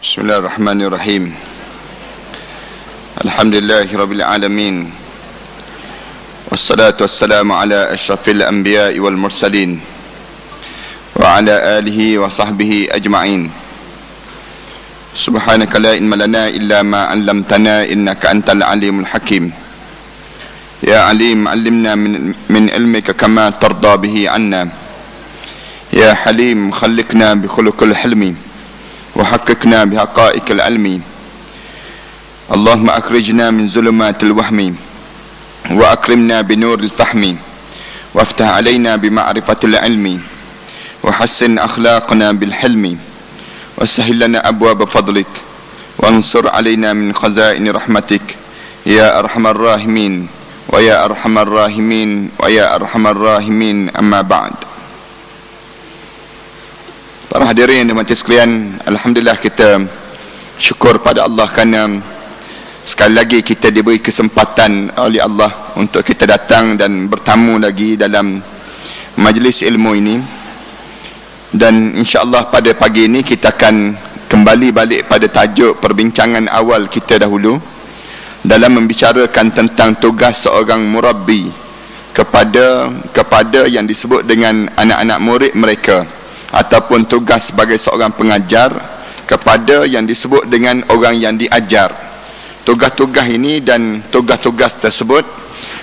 Bismillahirrahmanirrahim. Alhamdulillahirabbil alamin. Wassalatu wassalamu ala asyrafil anbiya'i wal mursalin wa ala alihi wa sahbihi ajma'in. Subhanaka la ilma lana illa ma 'allamtana innaka antal alimul hakim. Ya alim 'allimna min ilmika kama tarda bihi 'anna. Ya halim khalliqna bi khuluqil hilmi وحققنا بحقائق العلم. اللهم أخرجنا من ظلمات الوهم وأكرمنا بنور الفهم وافتح علينا بمعرفة العلم وحسن أخلاقنا بالحلم وسهل لنا أبواب فضلك وانصر علينا من خزائن رحمتك يا أرحم الراحمين ويا أرحم الراحمين ويا أرحم الراحمين. أما بعد. Para hadirin dan hadirat sekalian, alhamdulillah kita syukur pada Allah kerana sekali lagi kita diberi kesempatan oleh Allah untuk kita datang dan bertamu lagi dalam majlis ilmu ini. Dan insya-Allah pada pagi ini kita akan kembali balik pada tajuk perbincangan awal kita dahulu dalam membicarakan tentang tugas seorang murabbi kepada yang disebut dengan anak-anak murid mereka, ataupun tugas sebagai seorang pengajar kepada yang disebut dengan orang yang diajar. Tugas-tugas ini dan tugas-tugas tersebut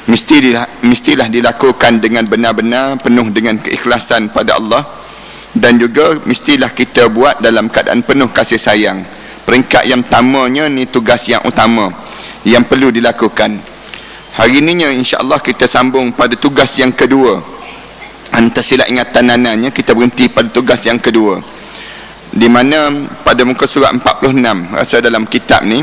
mestilah dilakukan dengan benar-benar penuh dengan keikhlasan pada Allah, dan juga mestilah kita buat dalam keadaan penuh kasih sayang. Peringkat yang utamanya ni tugas yang utama yang perlu dilakukan. Hari ininya insya-Allah kita sambung pada tugas yang kedua. Anta silap ingatan nananya, kita berhenti pada tugas yang kedua, di mana pada muka surat 46 rasa dalam kitab ni,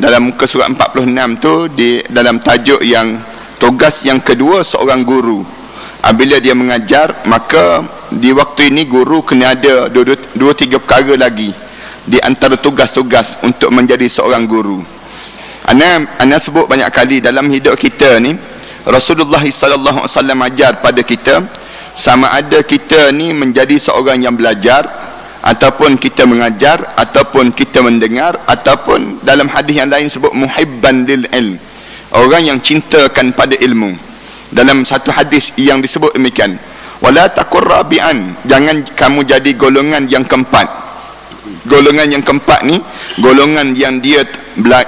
dalam muka surat 46 tu, di dalam tajuk yang tugas yang kedua seorang guru. Apabila dia mengajar, maka di waktu ini guru kena ada dua tiga perkara lagi di antara tugas-tugas untuk menjadi seorang guru. Ana sebut banyak kali dalam hidup kita ni, Rasulullah sallallahu alaihi wasallam ajar pada kita, sama ada kita ni menjadi seorang yang belajar, ataupun kita mengajar, ataupun kita mendengar, ataupun dalam hadis yang lain sebut muhibban lil ilm, orang yang cintakan pada ilmu. Dalam satu hadis yang disebut demikian, wala takur rabi'an, jangan kamu jadi golongan yang keempat. Golongan yang keempat ni golongan yang dia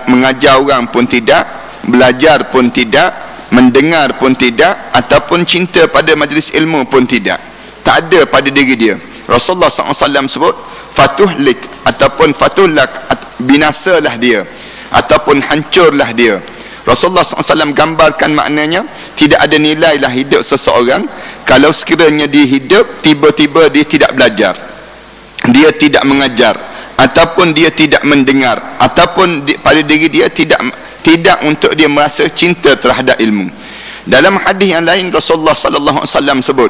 mengajar orang pun tidak, belajar pun tidak, mendengar pun tidak, ataupun cinta pada majlis ilmu pun tidak. Tak ada pada diri dia. Rasulullah SAW sebut fatuhlik, ataupun fatuhlak, binasalah dia, ataupun hancurlah dia. Rasulullah SAW gambarkan maknanya tidak ada nilai lah hidup seseorang kalau sekiranya dia hidup tiba-tiba dia tidak belajar, dia tidak mengajar, ataupun dia tidak mendengar, ataupun pada diri dia tidak untuk dia merasa cinta terhadap ilmu. Dalam hadis yang lain Rasulullah sallallahu alaihi wasallam sebut,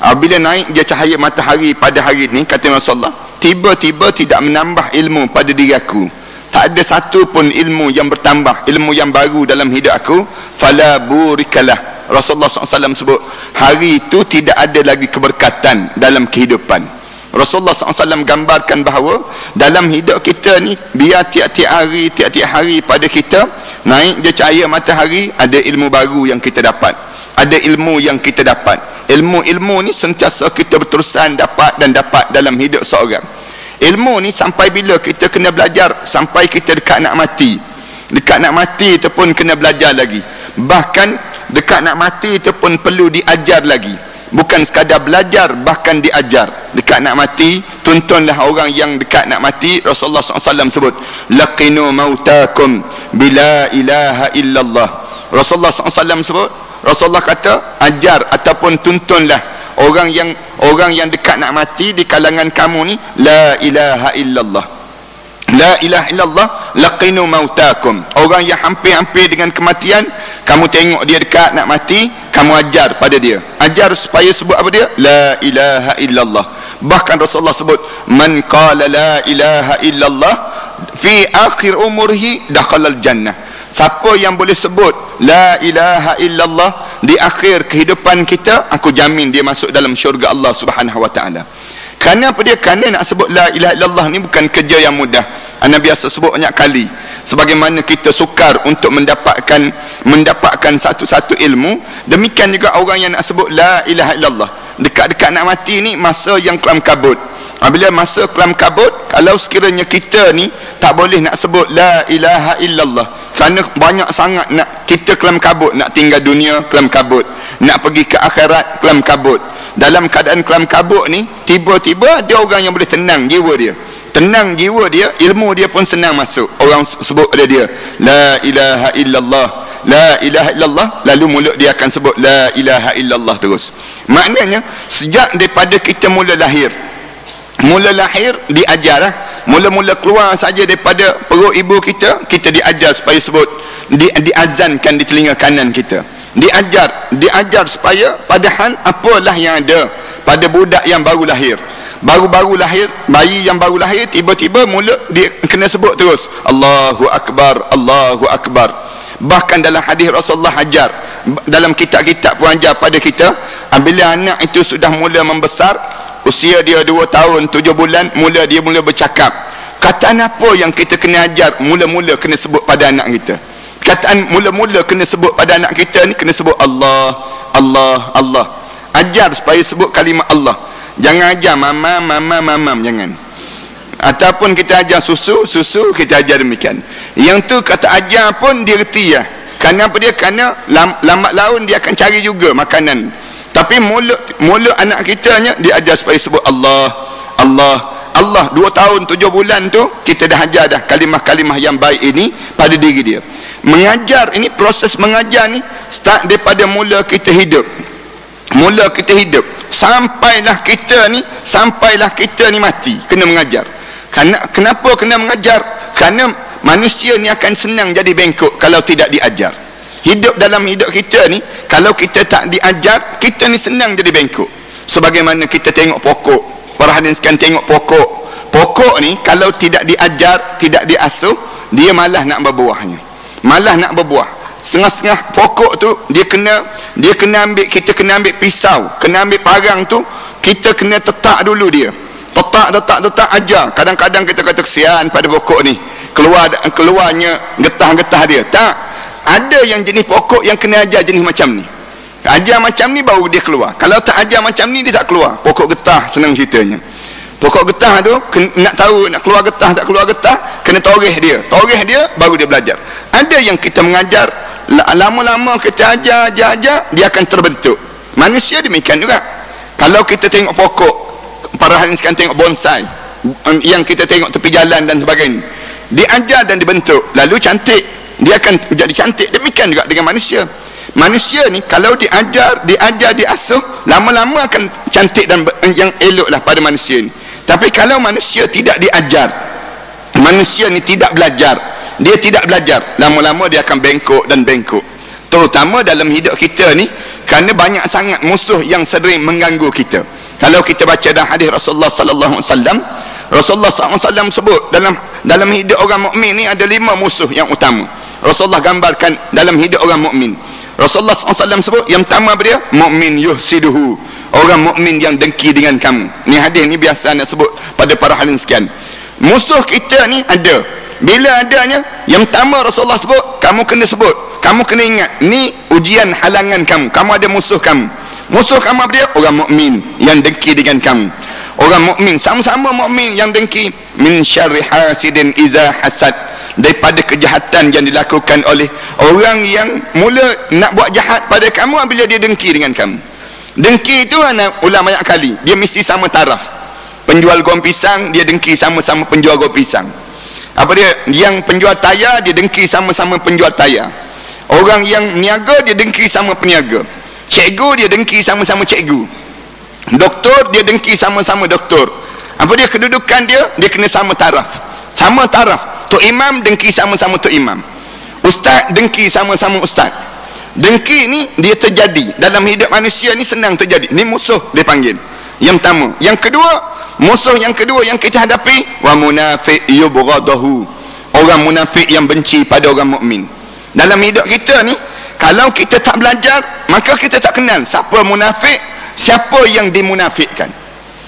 apabila naik dia cahaya matahari pada hari ini, kata Rasulullah, tiba-tiba tidak menambah ilmu pada diri aku, tak ada satu pun ilmu yang bertambah, ilmu yang baru dalam hidup aku, fala burikalah. Rasulullah SAW sebut, hari itu tidak ada lagi keberkatan dalam kehidupan. Rasulullah SAW gambarkan bahawa dalam hidup kita ni, biar tiap-tiap hari pada kita naik je cahaya matahari, ada ilmu baru yang kita dapat, ada ilmu yang kita dapat. Ilmu ni sentiasa kita berterusan dapat dalam hidup seorang. Ilmu ni sampai bila kita kena belajar, sampai kita dekat nak mati. Dekat nak mati tu pun kena belajar lagi. Bahkan dekat nak mati tu pun perlu diajar lagi. Bukan sekadar belajar, bahkan diajar. Dekat nak mati, tuntunlah orang yang dekat nak mati. Rasulullah SAW sebut, laqinu mautakum bila ilaha illallah. Rasulullah SAW sebut, Rasulullah kata, ajar ataupun tuntunlah orang yang dekat nak mati di kalangan kamu ni, la ilaha illallah. La ilaha illallah, laqinu mautakum. Orang yang hampir-hampir dengan kematian, kamu tengok dia dekat nak mati, kamu ajar pada dia. Ajar supaya sebut apa dia? La ilaha illallah. Bahkan Rasulullah sebut, man qala la ilaha illallah fi akhir umurihi dakhalal jannah. Siapa yang boleh sebut la ilaha illallah di akhir kehidupan kita, aku jamin dia masuk dalam syurga Allah Subhanahu wa taala. Kerana apa dia? Kerana nak sebut la ilaha illallah ni bukan kerja yang mudah. Ana biasa sebut banyak kali. Sebagaimana kita sukar untuk mendapatkan satu-satu ilmu, demikian juga orang yang nak sebut la ilaha illallah. Dekat-dekat nak mati ni masa yang kelam kabut. Bila masa kelam kabut, kalau sekiranya kita ni tak boleh nak sebut la ilaha illallah, kerana banyak sangat nak kita kelam kabut, nak tinggal dunia kelam kabut, nak pergi ke akhirat kelam kabut. Dalam keadaan kelam kabut ni, tiba-tiba dia orang yang boleh tenang jiwa dia. Tenang jiwa dia, ilmu dia pun senang masuk. Orang sebut pada dia la ilaha illallah, la ilaha illallah, lalu mulut dia akan sebut la ilaha illallah terus. Maknanya sejak daripada kita mula lahir diajar lah. Mula-mula keluar saja daripada perut ibu kita diajar supaya sebut, diazankan di telinga kanan kita. Diajar supaya padahal apalah yang ada pada budak yang baru lahir, bayi yang baru lahir, tiba-tiba mulut dia kena sebut terus Allahu Akbar, Allahu Akbar. Bahkan dalam hadis Rasulullah ajar, dalam kitab-kitab pun ajar pada kita, apabila anak itu sudah mula membesar, usia dia 2 tahun 7 bulan, mula bercakap. Kataan apa yang kita kena ajar mula-mula kena sebut pada anak kita? Kataan mula-mula kena sebut pada anak kita ni, kena sebut Allah, Allah, Allah. Ajar supaya sebut kalimah Allah. Jangan ajar mamam, jangan. Ataupun kita ajar susu, kita ajar demikian. Yang tu kata ajar pun dia reti lah. Kerana apa dia? Kerana lambat laun dia akan cari juga makanan. Tapi mulut anak kita nya diajar supaya sebut Allah, Allah, Allah. 2 tahun 7 bulan tu kita dah ajar dah kalimah-kalimah yang baik ini pada diri dia. Mengajar ini, proses mengajar ni start daripada mula kita hidup sampailah kita ni mati, kena mengajar. Kenapa kena mengajar? Kerana manusia ni akan senang jadi bengkok kalau tidak diajar. Dalam hidup kita ni, kalau kita tak diajar, kita ni senang jadi bengkok. Sebagaimana kita tengok pokok, para hadirin sekalian, tengok pokok ni kalau tidak diajar, tidak diasuh, dia malah nak berbuahnya, setengah-setengah pokok tu dia kena ambil, kita kena ambil pisau, kena ambil parang tu, kita kena tetak dulu dia, tetak ajar. Kadang-kadang kita kata kesian pada pokok ni, keluarnya getah-getah dia. Tak, ada yang jenis pokok yang kena ajar jenis macam ni, ajar macam ni baru dia keluar. Kalau tak ajar macam ni, dia tak keluar. Pokok getah senang ceritanya. Pokok getah tu nak tahu nak keluar getah tak keluar getah, kena toreh dia baru dia belajar. Ada yang kita mengajar, lama-lama kita ajar, dia akan terbentuk. Manusia demikian juga. Kalau kita tengok pokok, para hadirin sekalian, tengok bonsai yang kita tengok tepi jalan dan sebagainya, diajar dan dibentuk, lalu cantik, dia akan jadi cantik. Demikian juga dengan manusia ni, kalau diajar, diasuh, lama-lama akan cantik dan yang eloklah pada manusia ni. Tapi kalau manusia tidak diajar, manusia ni tidak belajar, lama-lama dia akan bengkok dan bengkok. Terutama dalam hidup kita ni, kerana banyak sangat musuh yang sering mengganggu kita. Kalau kita baca dalam hadis Rasulullah sallallahu alaihi wasallam, Rasulullah sallallahu alaihi wasallam sebut dalam hidup orang mukmin ni ada 5 musuh yang utama. Rasulullah gambarkan dalam hidup orang mukmin. Rasulullah SAW sebut, yang pertama dia mukmin yuhsiduhu, orang mukmin yang dengki dengan kamu. Ni hadis ni biasa nak sebut pada para hadirin sekalian. Musuh kita ni ada. Bila adanya, yang pertama Rasulullah sebut, kamu kena sebut, kamu kena ingat, ni ujian halangan kamu. Kamu ada musuh kamu. Musuh kamu apa dia? Orang mukmin yang dengki dengan kamu. Orang mukmin, sama-sama mukmin yang dengki. Min syarri hasidin iza hasad, daripada kejahatan yang dilakukan oleh orang yang mula nak buat jahat pada kamu apabila dia dengki dengan kamu. Dengki itu anak ulama banyak kali, dia mesti sama taraf. Penjual goreng pisang, dia dengki sama-sama penjual goreng pisang. Apa dia? Yang penjual tayar, dia dengki sama-sama penjual tayar. Orang yang niaga, dia dengki sama peniaga. Cikgu, dia dengki sama-sama cikgu. Doktor, dia dengki sama-sama doktor. Apa dia? Kedudukan dia kena sama taraf. Sama taraf. Tok Imam dengki sama-sama Tok Imam. Ustaz dengki sama-sama Ustaz. Dengki ni dia terjadi dalam hidup manusia ni, senang terjadi. Ni musuh dia panggil. Yang pertama. Yang kedua, musuh yang kedua yang kita hadapi, wa munafiq yubghadahu, orang munafik yang benci pada orang mukmin. Dalam hidup kita ni, kalau kita tak belajar, maka kita tak kenal siapa munafik, siapa yang dimunafikkan.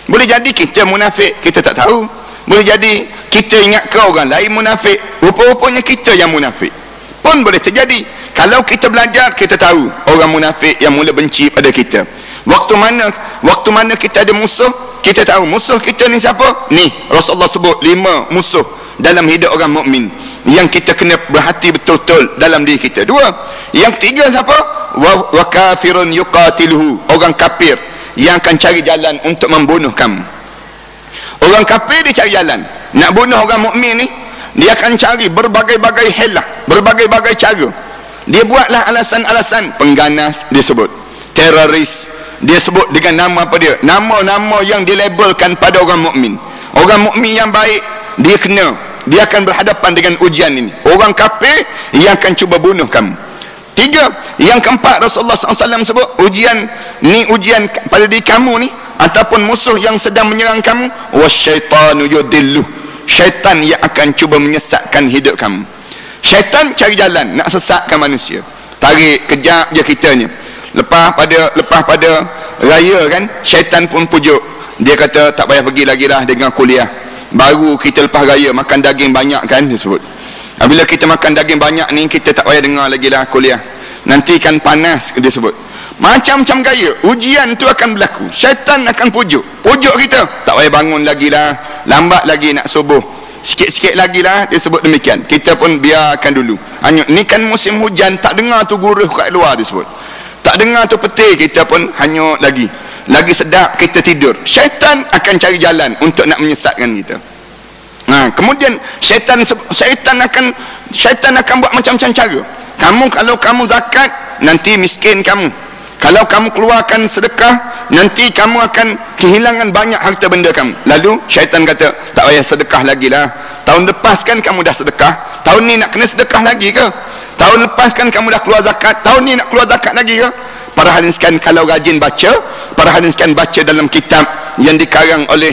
Boleh jadi kita munafik, kita tak tahu. Boleh jadi kita ingat ke orang lain munafik, rupa-rupanya kita yang munafik. Pun boleh terjadi. Kalau kita belajar, kita tahu orang munafik yang mula benci pada kita. Waktu mana kita ada musuh, kita tahu musuh kita ni siapa? Ni Rasulullah sebut 5 musuh dalam hidup orang mukmin yang kita kena berhati betul-betul dalam diri kita. 2, yang ketiga siapa? Wa kafirun yuqatiluhu, orang kafir yang akan cari jalan untuk membunuh kamu. Orang kafir dia cari jalan nak bunuh orang mukmin ni, dia akan cari berbagai-bagai helah, berbagai-bagai cara. Dia buatlah alasan-alasan pengganas, dia sebut teroris, dia sebut dengan nama apa dia, nama-nama yang dilabelkan pada orang mukmin. Orang mukmin yang baik, dia akan berhadapan dengan ujian ini. Orang kafir yang akan cuba bunuh kamu. 3, yang keempat, Rasulullah SAW sebut ujian ni, ujian pada diri kamu ni ataupun musuh yang sedang menyerang kamu, wasyaitanu yudillu, syaitan yang akan cuba menyesatkan hidup kamu. Syaitan cari jalan nak sesatkan manusia, tarik kejap je kitanya. Lepas pada raya kan, syaitan pun pujuk, dia kata tak payah pergi lagi dah dengan kuliah, baru kita lepas raya makan daging banyak kan, dia sebut. Bila kita makan daging banyak ni, kita tak payah dengar lagi lah kuliah, nanti kan panas, dia sebut. Macam-macam gaya ujian tu akan berlaku. Syaitan akan pujuk kita, tak payah bangun lagi lah, lambat lagi nak subuh, sikit-sikit lagi lah, dia sebut demikian. Kita pun biarkan dulu. Hanya ni kan musim hujan, tak dengar tu guruh kat luar, dia sebut, tak dengar tu petir, kita pun hanyut lagi sedap kita tidur. Syaitan akan cari jalan untuk nak menyesatkan kita. Kemudian syaitan akan buat macam-macam cara. Kalau kamu zakat, nanti miskin kamu. Kalau kamu keluarkan sedekah, nanti kamu akan kehilangan banyak harta benda kamu. Lalu syaitan kata, tak payah sedekah lagi lah, tahun lepas kan kamu dah sedekah, tahun ni nak kena sedekah lagi ke? Tahun lepas kan kamu dah keluar zakat, tahun ni nak keluar zakat lagi ke? Para hadirin sekalian, kalau rajin baca, para hadirin sekalian baca dalam kitab yang dikarang oleh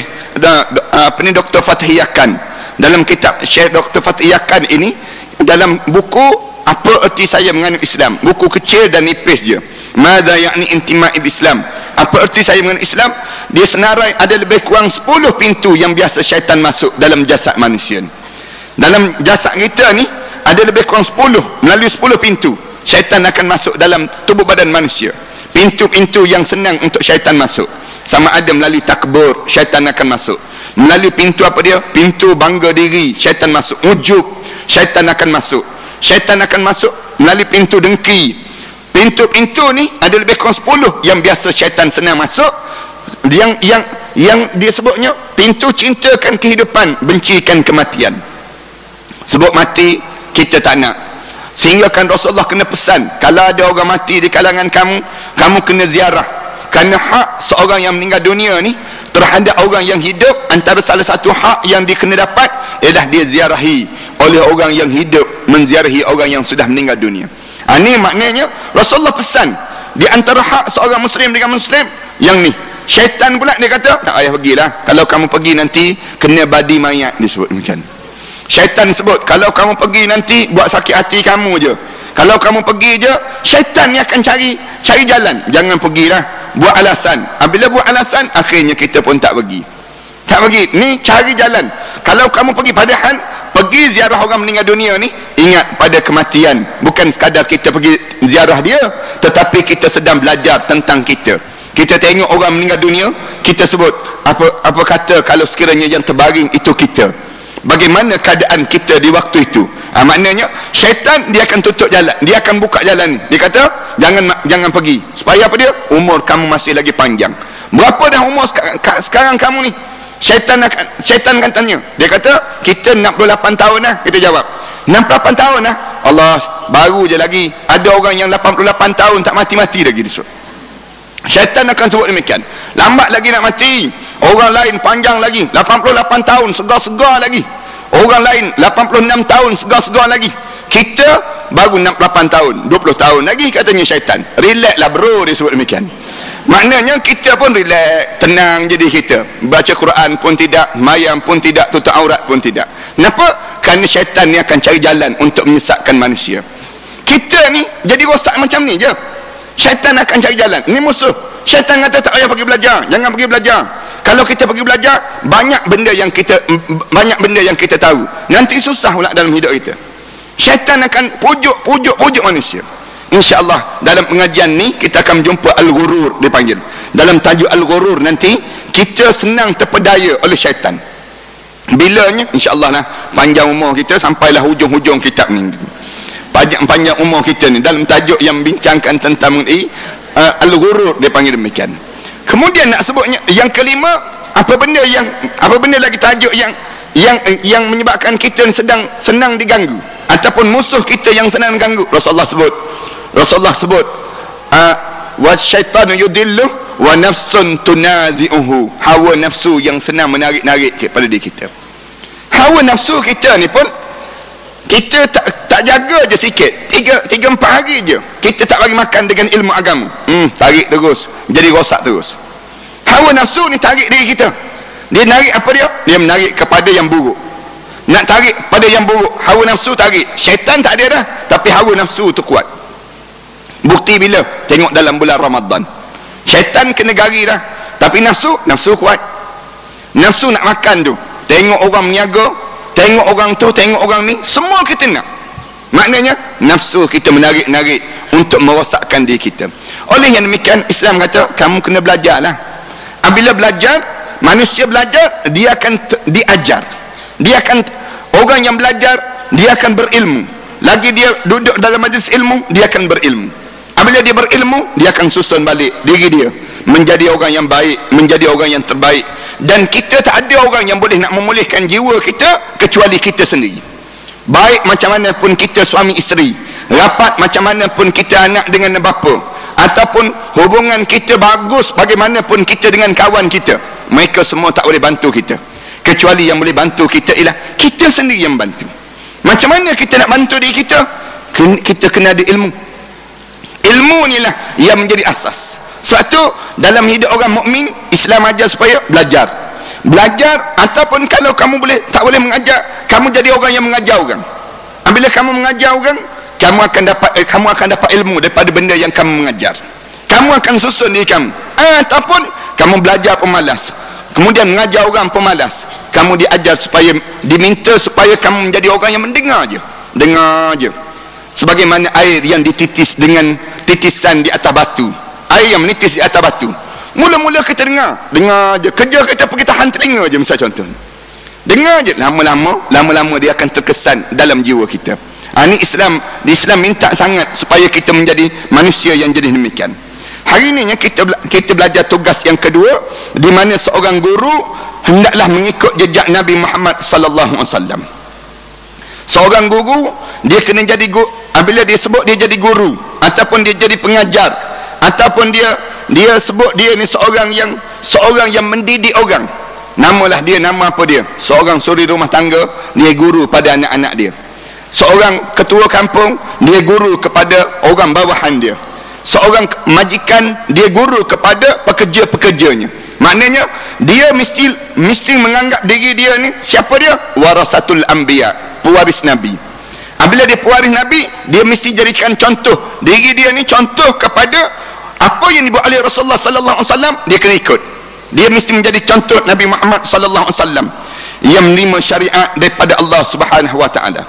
Dr. Fathi Yakan, dalam kitab Syekh Dr. Fathi Yakan ini, dalam buku Apa Erti Saya Mengenal Islam, buku kecil dan nipis je, Madza ya'ni intima'il Islam, apa erti saya mengenal Islam, dia senarai ada lebih kurang 10 pintu yang biasa syaitan masuk dalam jasad manusia. Dalam jasad kita ni ada lebih kurang 10, melalui 10 pintu syaitan akan masuk dalam tubuh badan manusia. Pintu-pintu yang senang untuk syaitan masuk, sama ada melalui takbur, syaitan akan masuk. Melalui pintu apa dia? Pintu bangga diri, syaitan masuk. Ujub, syaitan akan masuk. Syaitan akan masuk melalui pintu dengki. Pintu-pintu ni ada lebih kurang 10 yang biasa syaitan senang masuk. Yang dia sebutnya pintu cintakan kehidupan, bencikan kematian. Sebut mati kita tak nak, sehingga kan Rasulullah kena pesan, kalau ada orang mati di kalangan kamu, kamu kena ziarah. Kerana hak seorang yang meninggal dunia ni terhadap orang yang hidup, antara salah satu hak yang dia kena dapat ialah dia ziarahi oleh orang yang hidup, menziarahi orang yang sudah meninggal dunia. Ini maknanya Rasulullah pesan, di antara hak seorang muslim dengan muslim yang ni. Syaitan pula dia kata, tak payah pergilah, kalau kamu pergi nanti kena badi mayat, disebut demikian. Syaitan sebut, kalau kamu pergi nanti buat sakit hati kamu je. Kalau kamu pergi je, syaitan ni akan cari jalan, jangan pergilah, buat alasan. Bila buat alasan, akhirnya kita pun tak pergi. Ni cari jalan. Kalau kamu pergi, padahal pergi ziarah orang meninggal dunia ni, ingat pada kematian, bukan sekadar kita pergi ziarah dia, tetapi kita sedang belajar tentang kita. Kita tengok orang meninggal dunia, kita sebut apa kata kalau sekiranya yang terbaring itu kita, bagaimana keadaan kita di waktu itu. Maknanya syaitan dia akan tutup jalan, dia akan buka jalan. Dia kata jangan pergi, supaya apa dia? Umur kamu masih lagi panjang. Berapa dah umur sekarang kamu ni? Syaitan akan tanya. Dia kata kita 68 tahun dah. Kita jawab 68 tahun dah. Allah, baru je lagi. Ada orang yang 88 tahun tak mati-mati lagi, disebut. Syaitan akan sebut demikian. Lambat lagi nak mati. Orang lain panjang lagi, 88 tahun segar-segar lagi. Orang lain 86 tahun segar-segar lagi. Kita baru 68 tahun, 20 tahun lagi, katanya syaitan. Relax lah bro, dia sebut demikian. Maknanya kita pun relax, tenang jadi kita. Baca Quran pun tidak, mayam pun tidak, tutup aurat pun tidak. Kenapa? Kerana syaitan ni akan cari jalan untuk menyesatkan manusia. Kita ni jadi rosak macam ni je. Syaitan akan cari jalan. Ni musuh. Syaitan kata tak payah pergi belajar, jangan pergi belajar. kalau kita pergi belajar, banyak benda yang kita tahu. Nanti susah pula dalam hidup kita. Syaitan akan pujuk manusia. InsyaAllah dalam pengajian ni kita akan jumpa al-ghurur dipanggil. Dalam tajuk al-ghurur nanti kita senang terpedaya oleh syaitan. Bilanya insyaAllah lah panjang umur kita sampailah hujung-hujung kitab ni. Panjang umur kita ni dalam tajuk yang bincangkan tentang mengenai al-ghurur dipanggil demikian. Kemudian nak sebutnya yang kelima, apa benda lagi tajuk yang menyebabkan kita senang diganggu ataupun musuh kita yang senang diganggu. Rasulullah sebut wa syaitanu yudillu wa nafsun tunazi'uhu. Hawa nafsu yang senang menarik kepada diri kita. Hawa nafsu kita ni pun kita tak jaga je sikit, 3-4 hari je kita tak bagi makan dengan ilmu agama, tarik terus, jadi rosak terus. Hawa nafsu ni tarik diri kita. Dia narik apa dia? Dia menarik kepada yang buruk. Nak tarik pada yang buruk, hawa nafsu tarik. Syaitan tak ada dah, tapi hawa nafsu tu kuat. Bukti bila? Tengok dalam bulan Ramadan. Syaitan kena gari dah, tapi nafsu kuat. Nafsu nak makan tu, tengok orang meniaga, tengok orang tu, tengok orang ni, semua kita nak. Maknanya nafsu kita menarik untuk merosakkan diri kita. Oleh yang demikian Islam kata kamu kena belajarlah. Apabila belajar, manusia belajar, dia akan diajar. Orang yang belajar, dia akan berilmu. Lagi dia duduk dalam majlis ilmu, dia akan berilmu. Apabila dia berilmu, dia akan susun balik diri dia menjadi orang yang baik, menjadi orang yang terbaik. Dan kita tak ada orang yang boleh nak memulihkan jiwa kita kecuali kita sendiri. Baik macam mana pun kita suami isteri, rapat macam mana pun kita anak dengan bapa, ataupun hubungan kita bagus bagaimanapun kita dengan kawan kita, mereka semua tak boleh bantu kita. Kecuali yang boleh bantu kita ialah kita sendiri yang bantu. Macam mana kita nak bantu diri kita? Kita kena ada ilmu. Ilmu inilah yang menjadi asas. Sebab tu dalam hidup orang mukmin, Islam ajar supaya belajar. Ataupun kalau kamu tak boleh mengajar, kamu jadi orang yang mengajar orang. Apabila kamu mengajar orang, kamu akan dapat ilmu daripada benda yang kamu mengajar. Kamu akan susun diri kamu. Ataupun kamu belajar pemalas, kemudian mengajar orang pemalas, kamu diminta supaya kamu menjadi orang yang mendengar je. Sebagaimana air yang dititis dengan titisan di atas batu, air yang menitis di atas batu. Mula-mula kita dengar je. Kerja kita pergi tahan telinga je, misal contoh. Dengar je, lama-lama dia akan terkesan dalam jiwa kita. Ini Islam minta sangat supaya kita menjadi manusia yang jadi demikian. Hari ini kita belajar tugas yang kedua, di mana seorang guru hendaklah mengikut jejak Nabi Muhammad sallallahu alaihi wasallam. Seorang guru, dia kena jadi guru. Apabila dia sebut dia jadi guru, ataupun dia jadi pengajar, ataupun dia sebut dia ni seorang yang mendidik orang, nama apa dia? Seorang suri rumah tangga, dia guru pada anak-anak dia. Seorang ketua kampung, dia guru kepada orang bawahan dia. Seorang majikan, dia guru kepada pekerja-pekerjanya. Maknanya dia mesti menganggap diri dia ni, siapa dia? Warasatul anbiya, pewaris Nabi. Apabila dia pewaris Nabi, dia mesti jadikan contoh diri dia ni, contoh kepada apa yang dibuat oleh Rasulullah sallallahu alaihi wasallam, dia kena ikut. Dia mesti menjadi contoh Nabi Muhammad sallallahu alaihi wasallam yang menerima syariat daripada Allah Subhanahu wa taala.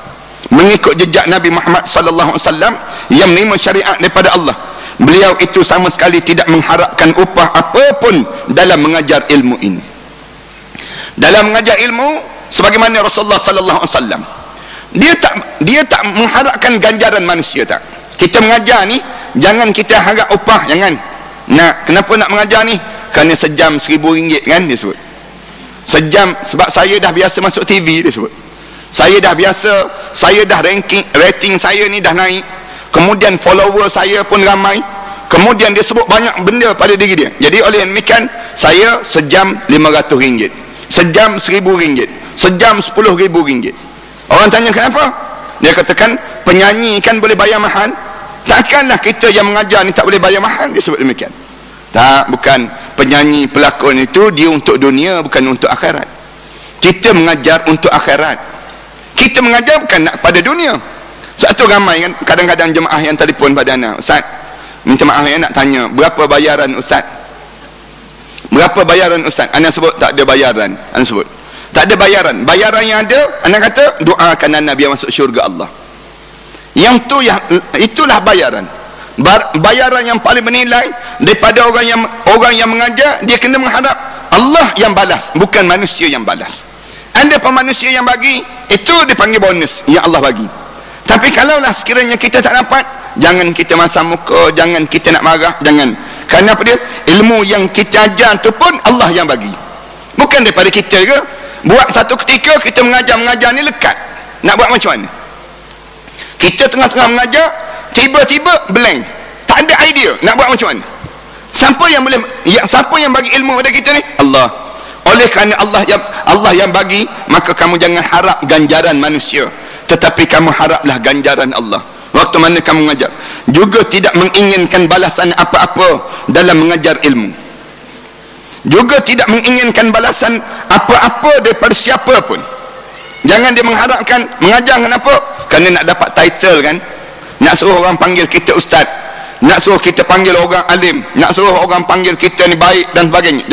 Mengikut jejak Nabi Muhammad sallallahu alaihi wasallam yang menerima syariat daripada Allah. Beliau itu sama sekali tidak mengharapkan upah apapun dalam mengajar ilmu ini. Dalam mengajar ilmu, sebagaimana Rasulullah sallallahu alaihi wasallam, dia tak mengharapkan ganjaran manusia, tak. Kita mengajar ni, jangan kita harap upah, jangan. Kenapa nak mengajar ni? Kerana sejam RM1,000 kan, dia sebut. Sejam, sebab saya dah biasa masuk TV, dia sebut. Saya dah rating saya ni dah naik. Kemudian follower saya pun ramai. Kemudian dia sebut banyak benda pada diri dia. Jadi oleh demikian, saya sejam RM500, sejam RM1,000, sejam RM10,000. Orang tanya kenapa? Dia katakan, penyanyi kan boleh bayar mahal, takkanlah kita yang mengajar ni tak boleh bayar mahal? Dia sebut demikian. Tak, bukan. Penyanyi, pelakon itu dia untuk dunia, bukan untuk akhirat. Kita mengajar untuk akhirat. Kita mengajar bukan nak pada dunia. Satu ramai kan, kadang-kadang jemaah yang telefon pada anak, Ustaz, minta maaf nak tanya, berapa bayaran Ustaz? Berapa Apa bayaran ustaz? Anak sebut tak ada bayaran. Anak sebut tak ada bayaran. Bayaran yang ada, anak kata doakan anak biar masuk syurga Allah. Yang tu yang itulah bayaran. Bayaran yang paling bernilai daripada orang yang mengajar, dia kena mengharap Allah yang balas, bukan manusia yang balas. Ada pun manusia yang bagi, itu dipanggil bonus yang Allah bagi. Tapi kalaulah sekiranya kita tak dapat, jangan kita masam muka, jangan kita nak marah, jangan. Kerana apa dia? Ilmu yang kita ajar tu pun Allah yang bagi, bukan daripada kita ke. Buat satu ketika kita mengajar ni lekat, nak buat macam mana? Kita tengah-tengah mengajar, tiba-tiba blank, tak ada idea nak buat macam mana. Siapa yang bagi ilmu pada kita ni? Allah. Oleh kerana Allah yang bagi, maka kamu jangan harap ganjaran manusia, tetapi kamu haraplah ganjaran Allah waktu mana kamu mengajar. Juga tidak menginginkan balasan apa-apa dalam mengajar ilmu, juga tidak menginginkan balasan apa-apa daripada siapa pun. Jangan dia mengharapkan mengajar kenapa? Kerana nak dapat title kan, nak suruh orang panggil kita ustaz, nak suruh kita panggil orang alim, nak suruh orang panggil kita ni baik dan sebagainya.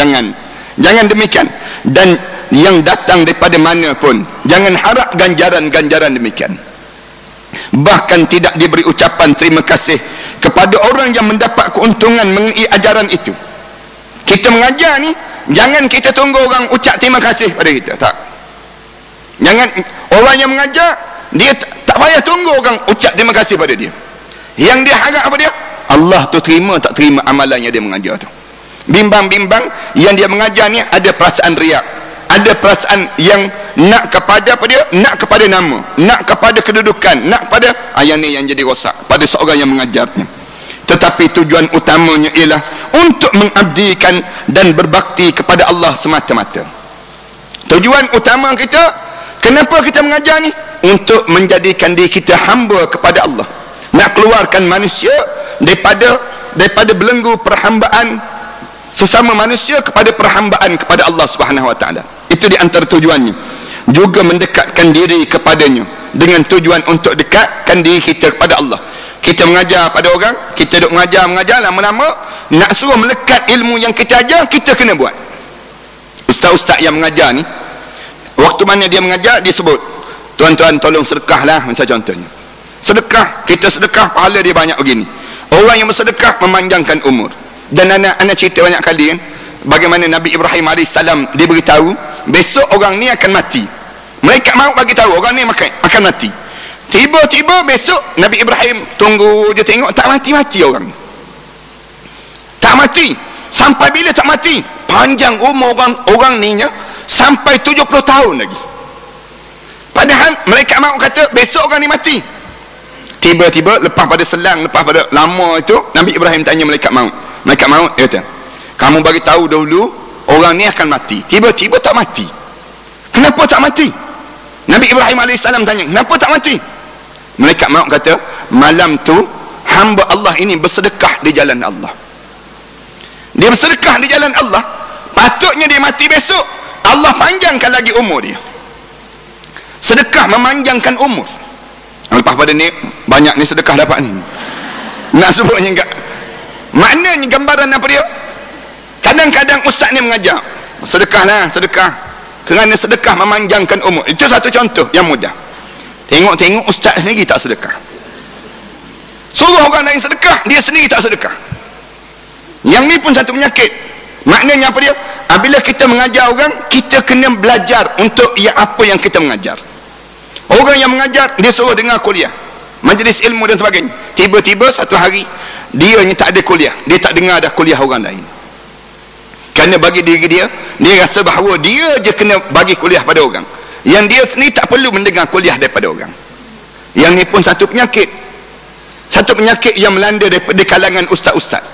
Jangan demikian. Dan yang datang daripada mana pun, jangan harap ganjaran-ganjaran demikian. Bahkan tidak diberi ucapan terima kasih kepada orang yang mendapat keuntungan mengikuti ajaran itu. Kita mengajar ni, jangan kita tunggu orang ucap terima kasih pada kita. Tak. Jangan. Orang yang mengajar, dia tak payah tunggu orang ucap terima kasih pada dia. Yang dia harap apa dia? Allah tu terima tak terima amalan yang dia mengajar tu. Bimbang-bimbang yang dia mengajar ni ada perasaan riak, ada perasaan yang nak kepada apa dia? Nak kepada nama, nak kepada kedudukan, nak kepada yang ni yang jadi rosak pada seorang yang mengajarnya. Tetapi tujuan utamanya ialah untuk mengabdikan dan berbakti kepada Allah semata-mata. Tujuan utama kita, kenapa kita mengajar ni? Untuk menjadikan diri kita hamba kepada Allah, nak keluarkan manusia daripada belenggu perhambaan sesama manusia kepada perhambaan kepada Allah Subhanahu Wa Taala. Itu di antara tujuannya. Juga mendekatkan diri kepadanya dengan tujuan untuk dekatkan diri kita kepada Allah. Kita mengajar pada orang, kita duk mengajar, lama-lama nak suruh melekat ilmu yang kita ajar, kita kena buat. Ustaz-ustaz yang mengajar ni, waktu mana dia mengajar, dia sebut, tuan-tuan tolong sedekahlah, misalnya contohnya. Sedekah, kita sedekah, pahala dia banyak begini. Orang yang bersedekah memanjangkan umur. Dan anak cerita banyak kali kan, bagaimana Nabi Ibrahim AS diberitahu besok orang ni akan mati. Mereka maut bagi tahu orang ni akan mati. Tiba-tiba besok Nabi Ibrahim tunggu dia, tengok tak mati-mati orang. Tak mati. Sampai bila tak mati? Panjang umur orang ni nya, sampai 70 tahun lagi. Padahal mereka maut kata besok orang ni mati. Tiba-tiba lepas pada lama itu, Nabi Ibrahim tanya malaikat maut. Malaikat maut dia kata, kamu bagi tahu dahulu orang ni akan mati. Tiba-tiba tak mati. Kenapa tak mati? Nabi Ibrahim AS tanya, kenapa tak mati? Malaikat maut kata, malam tu hamba Allah ini bersedekah di jalan Allah. Dia bersedekah di jalan Allah, patutnya dia mati besok. Allah panjangkan lagi umur dia. Sedekah memanjangkan umur. Lepas pada ni banyak ni sedekah dapat ni, nak sebutnya enggak. Maknanya gambaran apa dia? Kadang-kadang ustaz ni mengajar, sedekahlah, sedekah, kerana sedekah memanjangkan umur. Itu satu contoh yang mudah. Tengok-tengok ustaz sendiri tak sedekah, suruh orang lain sedekah, dia sendiri tak sedekah. Yang ni pun satu penyakit. Maknanya apa dia? Apabila kita mengajar orang, kita kena belajar untuk apa yang kita mengajar. Orang yang mengajar, dia suruh dengar kuliah, majlis ilmu dan sebagainya. Tiba-tiba satu hari dia ni tak ada kuliah, dia tak dengar dah kuliah orang lain. Kerana bagi diri dia rasa bahawa dia je kena bagi kuliah pada orang, yang dia sendiri tak perlu mendengar kuliah daripada orang. Yang ni pun satu penyakit yang melanda daripada kalangan ustaz-ustaz,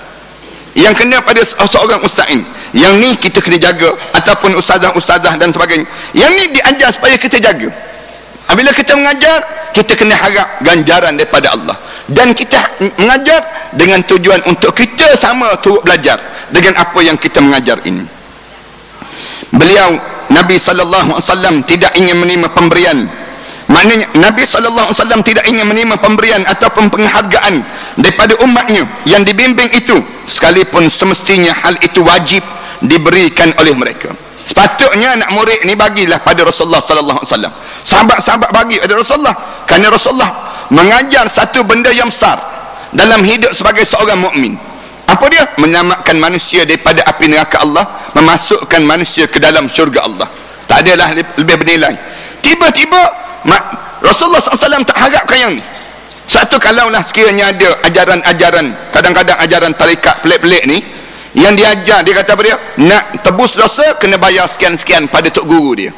yang kena pada seorang ustaz ini. Yang ni kita kena jaga, ataupun ustazah-ustazah dan sebagainya. Yang ni diajar supaya kita jaga. Bila kita mengajar, kita kena harap ganjaran daripada Allah, dan kita mengajar dengan tujuan untuk kita sama turut belajar dengan apa yang kita mengajar ini. Beliau Nabi SAW tidak ingin menerima pemberian. Maknanya Nabi SAW tidak ingin menerima pemberian ataupun penghargaan daripada umatnya yang dibimbing itu, sekalipun semestinya hal itu wajib diberikan oleh mereka. Sepatutnya anak murid ni bagilah pada Rasulullah sallallahu alaihi wasallam. Sahabat-sahabat bagi pada Rasulullah, kerana Rasulullah mengajar satu benda yang besar dalam hidup sebagai seorang mukmin. Apa dia? Menyelamatkan manusia daripada api neraka Allah, memasukkan manusia ke dalam syurga Allah. Tak adalah lebih bernilai. Tiba-tiba Rasulullah SAW tak harapkan yang ni. Satu, kalaulah sekiranya ada ajaran-ajaran, kadang-kadang ajaran tarikat pelik-pelik ni, yang diajar, dia kata apa dia? Nak tebus dosa, kena bayar sekian-sekian pada tok guru dia.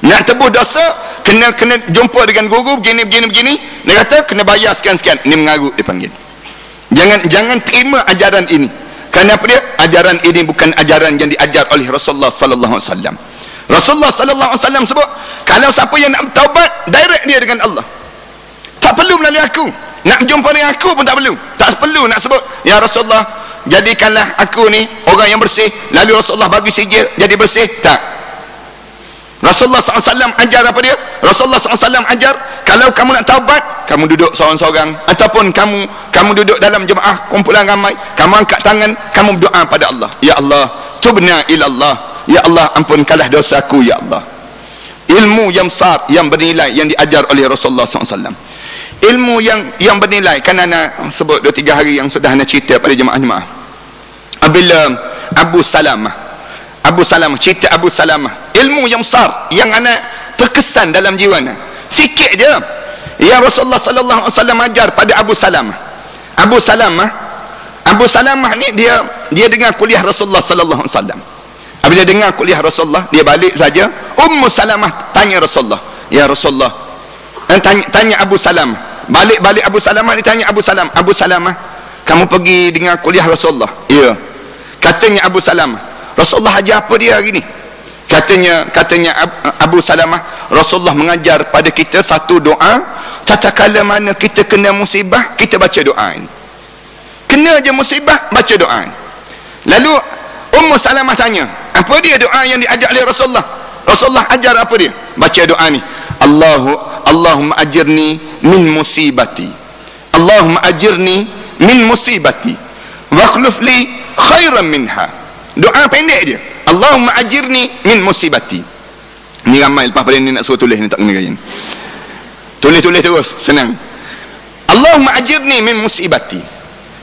Nak tebus dosa, kena jumpa dengan guru, begini. Dia kata, kena bayar sekian-sekian. Ini mengarut, dia panggil. Jangan terima ajaran ini. Kerana apa dia? Ajaran ini bukan ajaran yang diajar oleh Rasulullah sallallahu alaihi wasallam. Rasulullah sallallahu alaihi wasallam sebut, kalau siapa yang nak bertaubat, direct dia dengan Allah. Tak perlu melalui aku. Nak berjumpa dengan aku pun tak perlu. Tak perlu nak sebut, ya Rasulullah, jadikanlah aku ni orang yang bersih, lalu Rasulullah bagi sijil jadi bersih. Tak. Rasulullah SAW ajar apa dia? Rasulullah SAW ajar, kalau kamu nak taubat, kamu duduk seorang-seorang, ataupun kamu duduk dalam jemaah kumpulan ramai, kamu angkat tangan, kamu berdoa pada Allah, ya Allah, tubna ila Allah, ya Allah, ampunkanlah dosaku, ya Allah. Ilmu yang besar, yang bernilai, yang diajar oleh Rasulullah SAW. Ilmu yang bernilai. Kan anak sebut 2-3 hari yang sudah anak cerita pada jemaah-jemaah, apabila Abu Salamah, cerita Abu Salamah, ilmu yang besar yang anak terkesan dalam jiwa anak. Sikit je yang Rasulullah sallallahu alaihi wasallam ajar pada Abu Salamah. Abu Salamah ni dia dengar kuliah Rasulullah sallallahu alaihi wasallam. Apabila dengar kuliah Rasulullah, dia balik saja. Ummu Salamah tanya Rasulullah, ya Rasulullah, tanya Abu Salamah. Balik Abu Salamah, dia tanya Abu Salamah, kamu pergi dengar kuliah Rasulullah? Ya. Katanya Abu Salamah, Rasulullah ajar apa dia hari ni? Katanya Abu Salamah, Rasulullah mengajar pada kita satu doa, tatkala mana kita kena musibah, kita baca doa ini. Kena je musibah, baca doa ini. Lalu Ummu Salamah tanya, apa dia doa yang diajar oleh Rasulullah? Rasulullah ajar apa dia? Baca doa ni, Allahumma ajirni min musibati, Allahumma ajirni min musibati wa akhlif li khairan minha. Doa pendek je, Allahumma ajirni min musibati. Ni ramai lepas pada ni nak suruh tulis ni, tak kena gaya. Tulis terus, senang. Allahumma ajirni min musibati,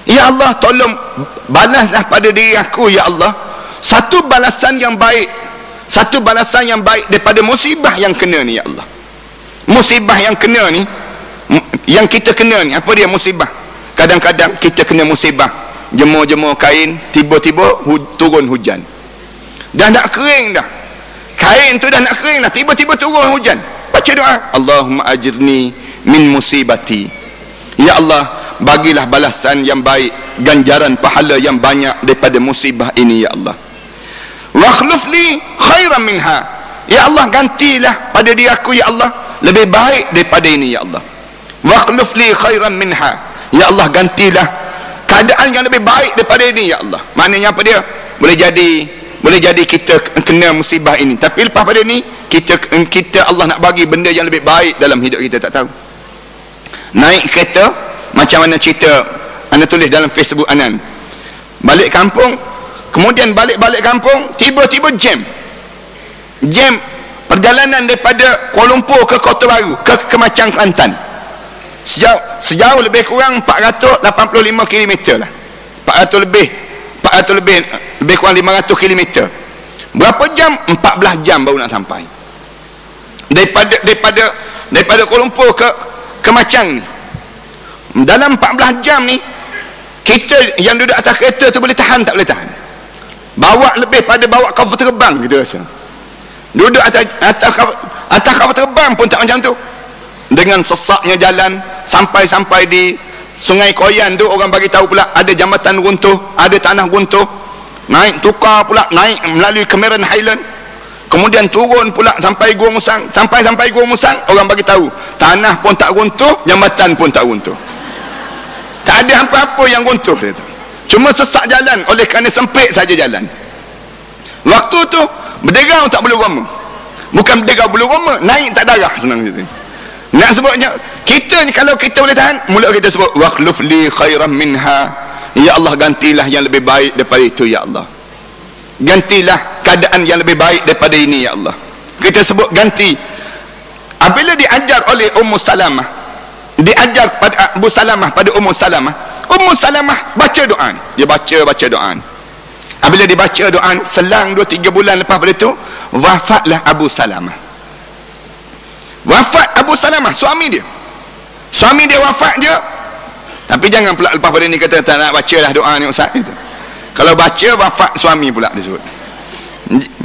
ya Allah, tolong balaslah pada diri aku, ya Allah, satu balasan yang baik daripada musibah yang kena ni, ya Allah. Musibah yang kena ni, yang kita kena ni, apa dia musibah? Kadang-kadang kita kena musibah, jemur kain, tiba-tiba turun hujan, dah nak kering dah, kain tu dah nak kering dah, tiba-tiba turun hujan. Baca doa, Allahumma ajirni min musibati, ya Allah, bagilah balasan yang baik, ganjaran pahala yang banyak daripada musibah ini, ya Allah. Wa akhlif li khairan minha, ya Allah, gantilah pada diri aku, ya Allah, lebih baik daripada ini, ya Allah. Wa akhlif li khairan minha, ya Allah, gantilah keadaan yang lebih baik daripada ini, ya Allah. Maknanya apa dia? Boleh jadi kita kena musibah ini, tapi lepas pada ni kita Allah nak bagi benda yang lebih baik dalam hidup kita, tak tahu. Naik kereta, macam mana cerita anda tulis dalam Facebook Anan, balik kampung, kemudian balik kampung, tiba-tiba jam perjalanan daripada Kuala Lumpur ke Kota Baru, ke Macang, Kelantan, sejauh lebih kurang 485 km lah, 400 lebih kurang 500 km. Berapa jam? 14 jam baru nak sampai daripada Kuala Lumpur ke Macang ni. Dalam 14 jam ni, kita yang duduk atas kereta tu boleh tahan tak boleh tahan? Lebih pada bawa kapal terbang kita rasa. Duduk atas kapal terbang pun tak macam tu. Dengan sesaknya jalan, sampai di Sungai Koyan tu, orang bagi tahu pula ada jambatan runtuh, ada tanah runtuh. Naik tukar pula, naik melalui Cameron Highland, kemudian turun pula sampai Gua Musang. Sampai Gua Musang, orang bagi tahu tanah pun tak runtuh, jambatan pun tak runtuh, tak ada apa-apa yang runtuh dia tu. Cuma sesak jalan, oleh kerana sempit saja jalan. Waktu tu berderau tak boleh roma, bukan berderau boleh roma, naik tak darah, senang cerita. Nak sebutnya, kita ni kalau kita boleh tahan, mulut kita sebut waqluf li khairan minha, ya Allah, gantilah yang lebih baik daripada itu, ya Allah. gantilah keadaan yang lebih baik daripada ini ya Allah. Kita sebut ganti. Apabila diajar oleh Ummu Salamah, diajar pada Abu Salamah pada Ummu Salamah, Ummu Salamah baca doa. Dia baca doa. Apabila dibaca doa, selang 2-3 bulan lepas pada itu, wafatlah Abu Salamah. Wafat Abu Salamah, suami dia. Suami dia wafat dia. Tapi jangan pula lepas pada ini kata tak nak bacalah doa ni Ustaz itu. Kalau baca wafat suami pula disebut.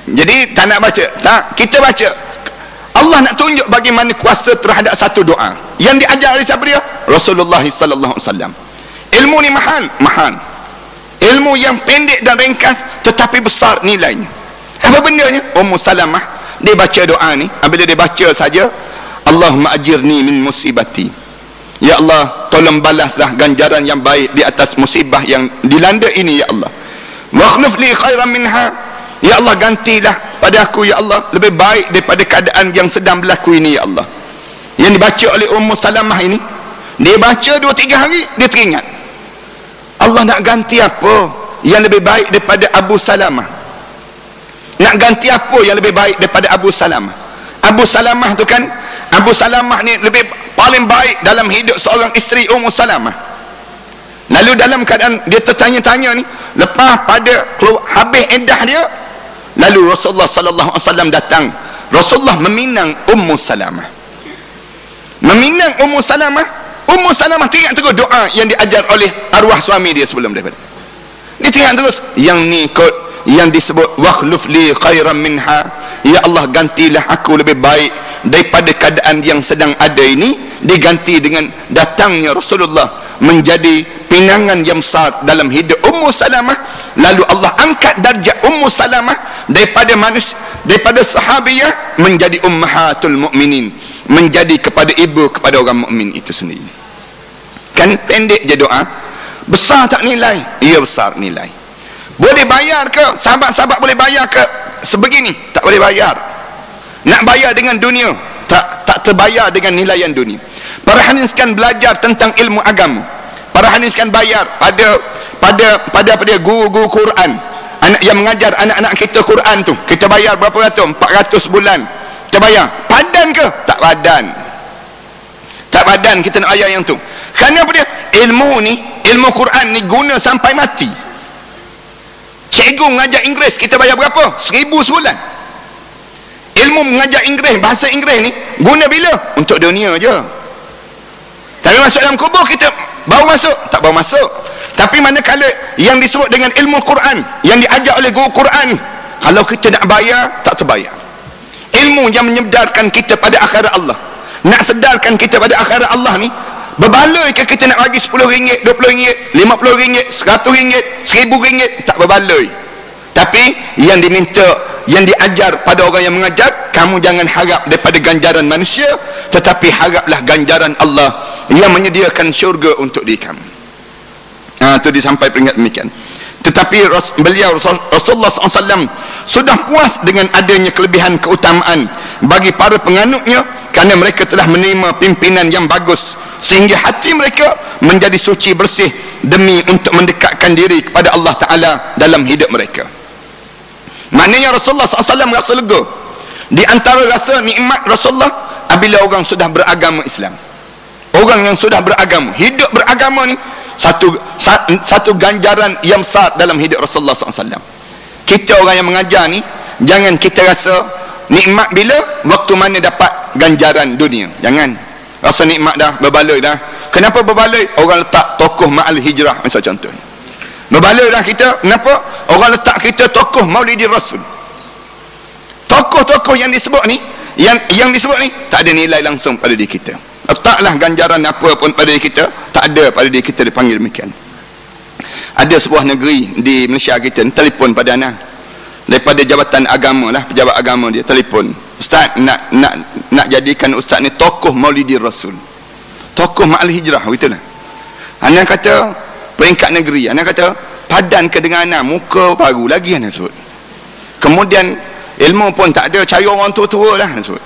Jadi tak nak baca. Tak, kita baca. Allah nak tunjuk bagaimana kuasa terhadap satu doa. Yang diajar oleh siapa dia? Rasulullah sallallahu alaihi wasallam. Ilmu ni mahal. Ilmu yang pendek dan ringkas tetapi besar nilainya. Apa bendanya? Ummu Salamah dia baca doa ni. Apabila dia baca saja, Allahumma ajirni min musibati. Ya Allah, tolong balaslah ganjaran yang baik di atas musibah yang dilanda ini ya Allah. Wa akhlif li khairan minha. Ya Allah, gantilah pada aku ya Allah lebih baik daripada keadaan yang sedang berlaku ini ya Allah. Yang dibaca oleh Ummu Salamah ini, dia baca 2-3 hari dia teringat, Allah nak ganti apa yang lebih baik daripada Abu Salamah? Nak ganti apa yang lebih baik daripada Abu Salamah? Abu Salamah tu kan, Abu Salamah ni lebih paling baik dalam hidup seorang isteri Ummu Salamah. Lalu dalam keadaan dia tertanya-tanya ni, lepas pada habis iddah dia, lalu Rasulullah sallallahu alaihi wasallam datang. Rasulullah meminang Ummu Salamah. Meminang Ummu Salamah. Ummu Salamah teringat terus doa yang diajar oleh arwah suami dia sebelum daripada. Dia teringat terus yang ni kot yang disebut wakhluf li khairan minha. Ya Allah, gantilah aku lebih baik daripada keadaan yang sedang ada ini. Diganti dengan datangnya Rasulullah menjadi pinangan yang besar dalam hidup Ummu Salamah. Lalu Allah angkat darjat Ummu Salamah daripada manusia, daripada sahabiyah menjadi ummahatul mukminin, menjadi kepada ibu kepada orang mukmin itu sendiri. Kan pendek je doa, besar tak nilai? Ia besar nilai. Boleh bayar ke? Sahabat-sahabat boleh bayar ke sebegini? Tak boleh bayar. Nak bayar dengan dunia, tak terbayar dengan nilai yang dunia. Para hadirin sekalian, belajar tentang ilmu agama, para hadirin sekalian bayar pada guru-guru Quran, anak yang mengajar anak-anak kita Quran tu, kita bayar berapa ratus? 400 bulan kita bayar. Padan ke? Tak padan. Tak padan kita nak bayar yang tu. Kerana apa dia? Ilmu ni, ilmu Quran ni guna sampai mati. Cikgu mengajar Inggeris kita bayar berapa? 1000 sebulan. Ilmu mengajar Inggeris, bahasa Inggeris ni guna bila? Untuk dunia je. Tapi masuk dalam kubur kita baru masuk? Tak baru masuk. Tapi manakala yang disebut dengan ilmu Quran, yang diajar oleh guru Quran, kalau kita nak bayar, tak terbayar. Ilmu yang menyedarkan kita pada akhirat Allah, nak sedarkan kita pada akhirat Allah ni, berbaloi ke kita nak bagi RM10, RM20, RM50, RM100, RM1000? Tak berbaloi. Tapi yang diminta, yang diajar pada orang yang mengajar, kamu jangan harap daripada ganjaran manusia, tetapi haraplah ganjaran Allah yang menyediakan syurga untuk diri kamu. Itu disampai peringat demikian. Tetapi beliau Rasulullah SAW sudah puas dengan adanya kelebihan keutamaan bagi para penganutnya, kerana mereka telah menerima pimpinan yang bagus sehingga hati mereka menjadi suci bersih demi untuk mendekatkan diri kepada Allah Ta'ala dalam hidup mereka. Maknanya Rasulullah SAW rasa lega. Di antara rasa nikmat Rasulullah apabila orang sudah beragama Islam, orang yang sudah beragama, hidup beragama ni satu ganjaran yang besar dalam hidup Rasulullah SAW. Kita orang yang mengajar ni, jangan kita rasa nikmat bila waktu mana dapat ganjaran dunia. Jangan rasa nikmat dah, berbaloi dah. Kenapa berbaloi? Orang letak tokoh Ma'al Hijrah misal contohnya. Berbaloi dah kita. Kenapa? Orang letak kita tokoh Maulidi Rasul. Tokoh-tokoh yang disebut ni, yang disebut ni tak ada nilai langsung pada diri kita. Letaklah ganjaran apa pun pada diri kita, tak ada pada diri kita, dipanggil demikian. Ada sebuah negeri di Malaysia kita, telefon pada anak daripada jabatan agama lah, pejabat agama dia telefon, Ustaz nak jadikan Ustaz ni tokoh Maulidi Rasul, tokoh Ma'al Hijrah, begitulah. Anak kata peringkat negeri, anak kata padan ke dengan anak, muka baru lagi anak sebut. Kemudian ilmu pun tak ada, cari orang tua-tua lah anak sebut.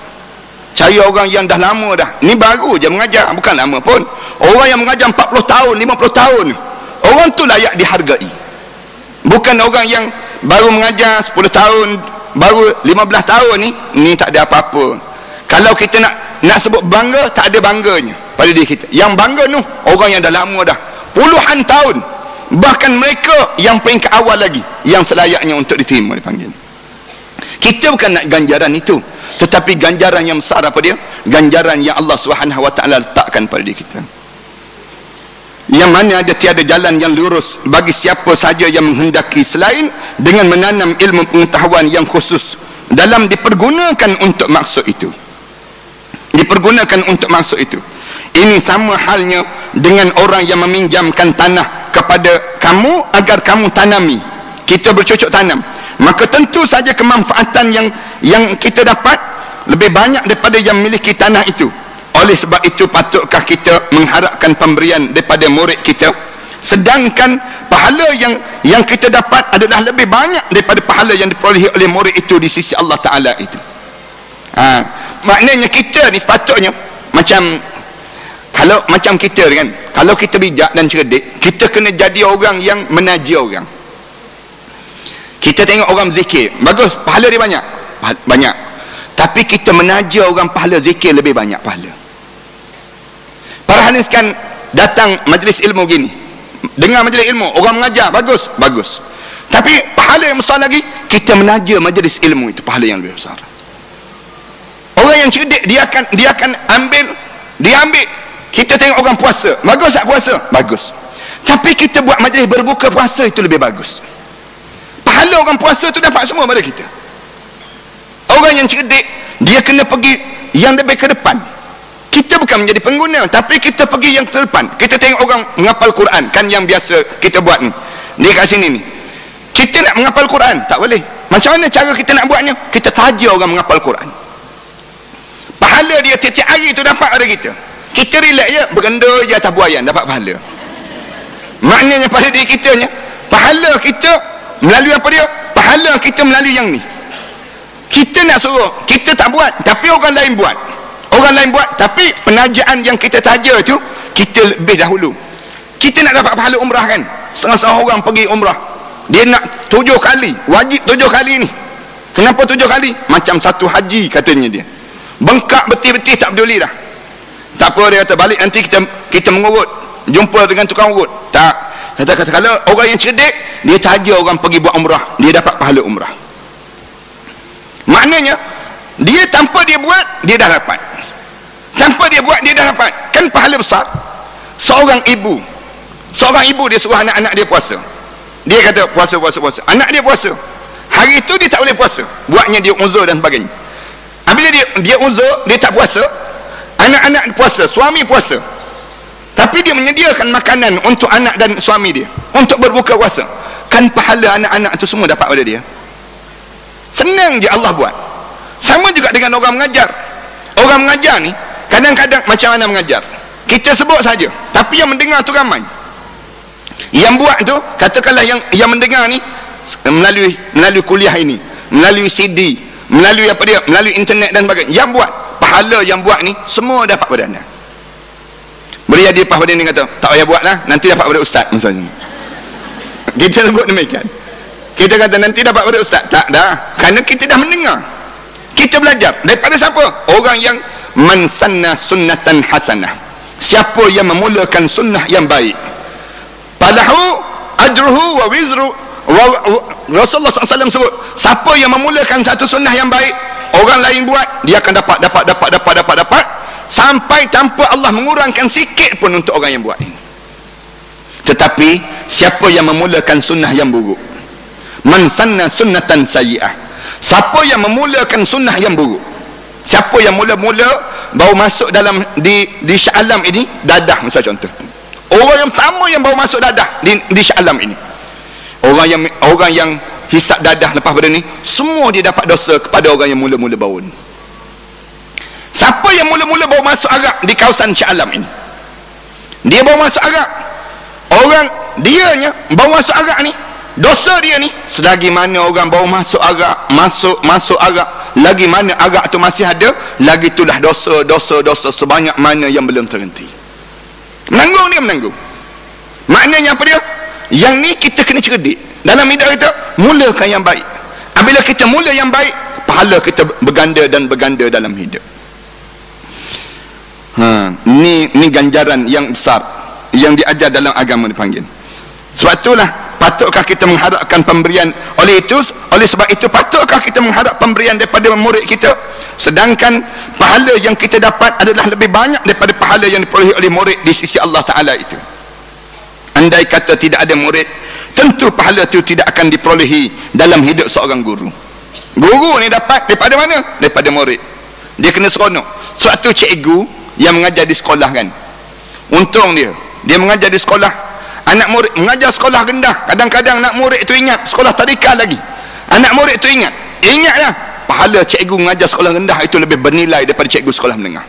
Cari orang yang dah lama dah. Ni baru je mengajar, bukan lama pun. Orang yang mengajar 40 tahun, 50 tahun, orang tu layak dihargai. Bukan orang yang baru mengajar 10 tahun, baru 15 tahun ni tak ada apa-apa. Kalau kita nak sebut bangga, tak ada bangganya pada diri kita. Yang bangga tu orang yang dah lama dah, puluhan tahun, bahkan mereka yang peringkat awal lagi, yang selayaknya untuk diterima dipanggil. Kita bukan nak ganjaran itu, tetapi ganjaran yang besar apa dia? Ganjaran yang Allah Subhanahu Wa Taala letakkan pada diri kita, yang mana ada tiada jalan yang lurus bagi siapa sahaja yang menghendaki selain dengan menanam ilmu pengetahuan yang khusus dalam dipergunakan untuk maksud itu. Dipergunakan untuk maksud itu. Ini sama halnya dengan orang yang meminjamkan tanah kepada kamu agar kamu tanami. Kita bercocok tanam, maka tentu saja kemanfaatan yang kita dapat lebih banyak daripada yang miliki tanah itu. Oleh sebab itu, patutkah kita mengharapkan pemberian daripada murid kita, sedangkan pahala yang kita dapat adalah lebih banyak daripada pahala yang diperolehi oleh murid itu di sisi Allah Ta'ala itu. Maknanya kita ni sepatutnya macam kita kan, kalau kita bijak dan cerdik, kita kena jadi orang yang menaji orang. Kita tengok orang zikir, bagus, pahala dia banyak, tapi kita menaji orang, pahala zikir lebih banyak pahala. Para hadis kan datang majlis ilmu gini, dengar majlis ilmu, orang mengajar, bagus, tapi pahala yang besar lagi, kita menaja majlis ilmu itu, pahala yang lebih besar. Orang yang cerdik, dia akan ambil. Kita tengok orang puasa, bagus tak puasa? Bagus. Tapi kita buat majlis berbuka puasa, itu lebih bagus. Pahala orang puasa tu dapat semua pada kita. Orang yang cerdik, dia kena pergi yang lebih ke depan. Kita bukan menjadi pengguna, tapi kita pergi yang ke depan. Kita tengok orang menghafal Quran, kan yang biasa kita buat ni. Dia kat sini ni, kita nak menghafal Quran, tak boleh. Macam mana cara kita nak buatnya? Kita taja orang menghafal Quran. Pahala dia tiap-tiap hari tu dapat pada kita. Kita relax je, berenda je atas buayan, dapat pahala. Maknanya pada diri kita nya, pahala kita melalui apa dia? Pahala kita melalui yang ni. Kita nak suruh, kita tak buat, tapi orang lain buat. Tapi penajaan yang kita taja tu, kita lebih dahulu. Kita nak dapat pahala umrah kan, setengah-setengah orang pergi umrah, dia nak 7 kali, wajib 7 kali ni. Kenapa 7 kali? Macam satu haji katanya dia. Bengkak betul-betul, tak peduli dah. Tak apa, dia kata balik nanti kita mengurut, jumpa dengan tukang urut. Tak, kata kalau orang yang cerdik, dia taja orang pergi buat umrah, dia dapat pahala umrah. Maknanya dia tanpa dia buat, dia dah dapat. Kan pahala besar. Seorang ibu dia suruh anak-anak dia puasa. Dia kata puasa. Anak dia puasa, hari itu dia tak boleh puasa, buatnya dia uzur dan sebagainya. Bila dia uzur, dia tak puasa, anak-anak puasa, suami puasa, tapi dia menyediakan makanan untuk anak dan suami dia untuk berbuka puasa. Kan pahala anak-anak itu semua dapat pada dia. Senang je Allah buat. Sama juga dengan orang mengajar. Orang mengajar ni kadang-kadang macam mana mengajar, kita sebut saja, tapi yang mendengar tu ramai. Yang buat tu, katakanlah yang mendengar ni melalui kuliah ini, melalui CD, melalui apa dia, melalui internet dan sebagainya. Yang buat, pahala yang buat ni semua dapat pada anda. Beri hadiah pada ni, kata tak payah buat lah, nanti dapat pada ustaz misalnya. Kita sebut demikian. Kita kata nanti dapat pada ustaz, tak dah, kerana kita dah mendengar. Kita belajar daripada siapa? Orang yang man sanna sunnatan hasanah, siapa yang memulakan sunnah yang baik, falahu ajruhu wa wizru. Rasulullah SAW sebut, siapa yang memulakan satu sunnah yang baik, orang lain buat, dia akan dapat sampai tanpa Allah mengurangkan sikit pun untuk orang yang buat ini. Tetapi siapa yang memulakan sunnah yang buruk, man sanna sunnatan sayyi'ah, siapa yang memulakan sunnah yang buruk, siapa yang mula-mula baru masuk dalam di Shah Alam ini, dadah misal contoh, orang yang pertama yang baru masuk dadah di Shah Alam ini, orang yang hisap dadah lepas pada ni, semua dia dapat dosa kepada orang yang mula-mula baru ni. Siapa yang mula-mula baru masuk Arab di kawasan Shah Alam ini, dia baru masuk Arab, orang dianya baru masuk Arab ni, dosa dia ni, selagi mana orang baru masuk Arab, masuk Arab, lagi mana Arab tu masih ada, lagi itulah dosa sebanyak mana yang belum terhenti. Menanggung. Maknanya apa dia? Yang ni kita kena cerdik dalam hidup kita. Mulakan yang baik. Apabila kita mula yang baik, pahala kita berganda dan berganda dalam hidup. Ni ganjaran yang besar yang diajar dalam agama dipanggil. Sebab itulah patutkah kita mengharapkan pemberian oleh sebab itu patutkah kita mengharap pemberian daripada murid kita, sedangkan pahala yang kita dapat adalah lebih banyak daripada pahala yang diperolehi oleh murid di sisi Allah Ta'ala itu. Andai kata tidak ada murid, tentu pahala itu tidak akan diperolehi dalam hidup seorang guru. Guru ni dapat daripada mana? Daripada murid. Dia kena seronok. Sebab tu cikgu yang mengajar di sekolah kan, untung dia mengajar di sekolah, anak murid mengajar sekolah rendah, kadang-kadang anak murid tu ingat sekolah tadika lagi, anak murid tu ingatlah pahala cikgu mengajar sekolah rendah itu lebih bernilai daripada cikgu sekolah menengah.